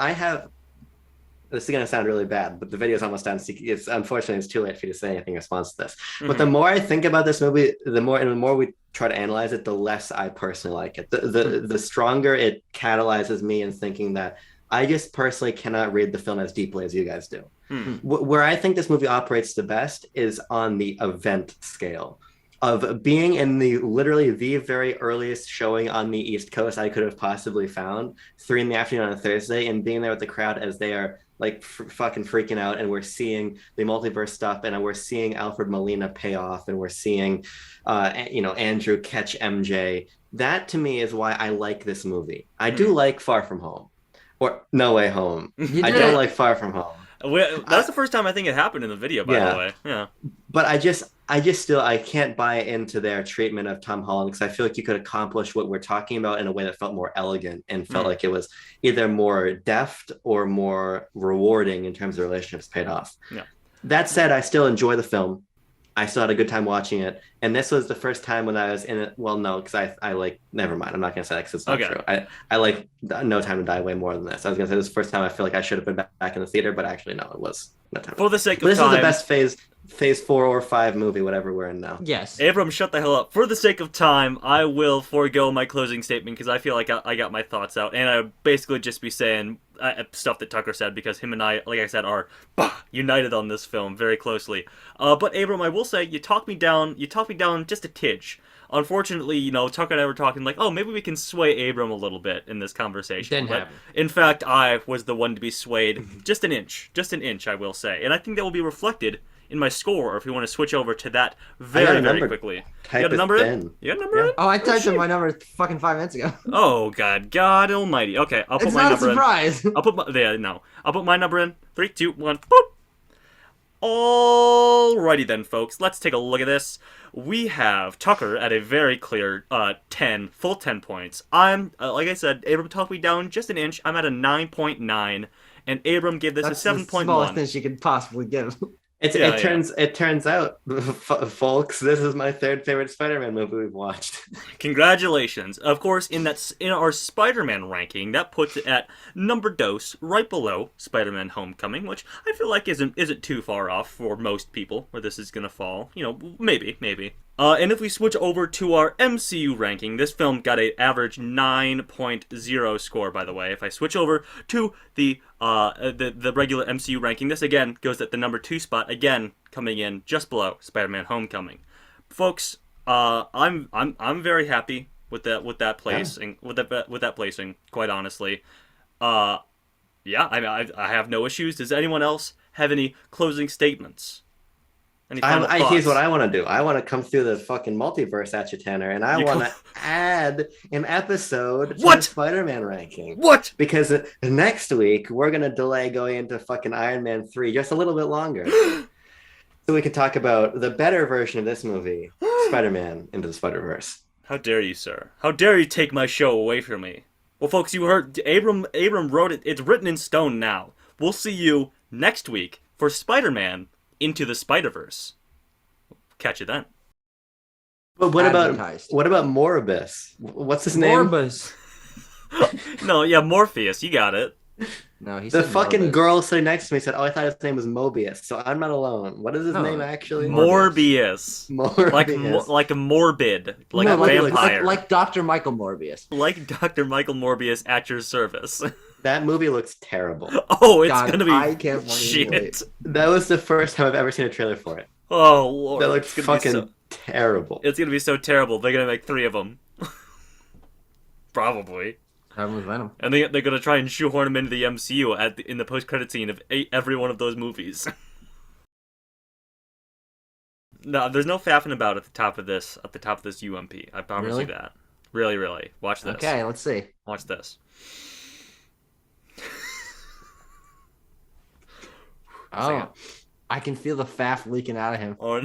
this is going to sound really bad, but the video is almost done. So unfortunately, it's too late for you to say anything in response to this. Mm-hmm. But the more I think about this movie, the more we try to analyze it, the less I personally like it. The stronger it catalyzes me in thinking that I just personally cannot read the film as deeply as you guys do. Mm-hmm. Where I think this movie operates the best is on the event scale. Of being in literally the very earliest showing on the East Coast I could have possibly found, 3 p.m. on a Thursday, and being there with the crowd as they are like fucking freaking out, and we're seeing the multiverse stuff, and we're seeing Alfred Molina pay off, and we're seeing Andrew catch MJ. That to me is why I like this movie. I do like Far From Home, or No Way Home. I don't like Far From Home. That's the first time I think it happened in the video, by the way. Yeah. But I can't buy into their treatment of Tom Holland, because I feel like you could accomplish what we're talking about in a way that felt more elegant and felt like it was either more deft or more rewarding in terms of relationships paid off. Yeah. That said, I still enjoy the film. I still had a good time watching it. And this was the first time when I was in it. Well, no, because I like, never mind. I'm not going to say that because it's not Okay. true. I like No Time to Die way more than this. I was going to say this is the first time I feel like I should have been back in the theater, but actually, no, it was No Time to For Die. the sake But of this time, is the best phase 4 or 5 movie, whatever we're in now. Yes. Abram, shut the hell up. For the sake of time, I will forego my closing statement because I feel like I got my thoughts out, and I'll basically just be saying stuff that Tucker said because him and I, like I said, are united on this film very closely. But Abram, I will say you talked me down just a tidge. Unfortunately, you know, Tucker and I were talking like, oh, maybe we can sway Abram a little bit in this conversation. Didn't But happen. in fact, I was the one to be swayed just an inch, I will say, and I think that will be reflected in my score. Or if you want to switch over to that very quickly, Type you got a it number in. in? You got a number in? Oh, I typed in shit. my number fucking 5 minutes ago. Oh God Almighty. Okay, I'll put It's my not a number in. surprise. I'll put my I'll put my number in. 3, 2, 1. Boop. Alrighty then, folks. Let's take a look at this. We have Tucker at a very clear 10, full 10 points. I'm, like I said, Abram talked me down just an inch. I'm at a 9.9, and Abram gave this That's a the smallest 7.1. thing she could possibly give. It turns out, folks, this is my third favorite Spider-Man movie we've watched. Congratulations. Of course, in our Spider-Man ranking, that puts it at number dos, right below Spider-Man Homecoming, which I feel like isn't too far off for most people where this is gonna fall. You know, maybe. And if we switch over to our MCU ranking, this film got an average 9.0 score, by the way. If I switch over to the regular MCU ranking, this again goes at the number 2 spot, again coming in just below Spider-Man Homecoming. Folks, I'm very happy with that placing, with that placing, quite honestly. Yeah, I have no issues. Does anyone else have any closing statements? Any final thoughts? Here's what I want to do. I want to come through the fucking multiverse at you, Tanner, and I want to add an episode to the Spider-Man ranking. What? Because next week we're gonna delay going into fucking Iron Man 3 just a little bit longer, so we can talk about the better version of this movie, Spider-Man Into the Spider-Verse. How dare you, sir? How dare you take my show away from me? Well, folks, you heard Abram wrote it. It's written in stone now. We'll see you next week for Spider-Man Into the Spider-Verse. Catch you then. But what Advertised. about Morbius? What's his name? Morbus. No, yeah, Morpheus. You got it. No, he The said fucking Morbus. girl sitting next to me said, "Oh, I thought his name was Mobius." So I'm not alone. What is his name actually? Morbius. Morbius. Like a morbid, like No, a vampire, like Dr. Michael Morbius. like Dr. Michael Morbius at your service. That movie looks terrible. Oh, it's God, gonna be I can't fucking shit. wait. That was the first time I've ever seen a trailer for it. Oh lord, That looked it's gonna fucking be so, terrible. it's gonna be so terrible. They're gonna make 3 of them, probably, Happened with Venom. and they're gonna try and shoehorn them into the MCU in the post-credit scene of every one of those movies. No, there's no faffing about at the top of this UMP. I promise Really? you that. Really, really. Watch this. Okay, let's see. Watch this. Oh, I can feel the faff leaking out of him. Oh,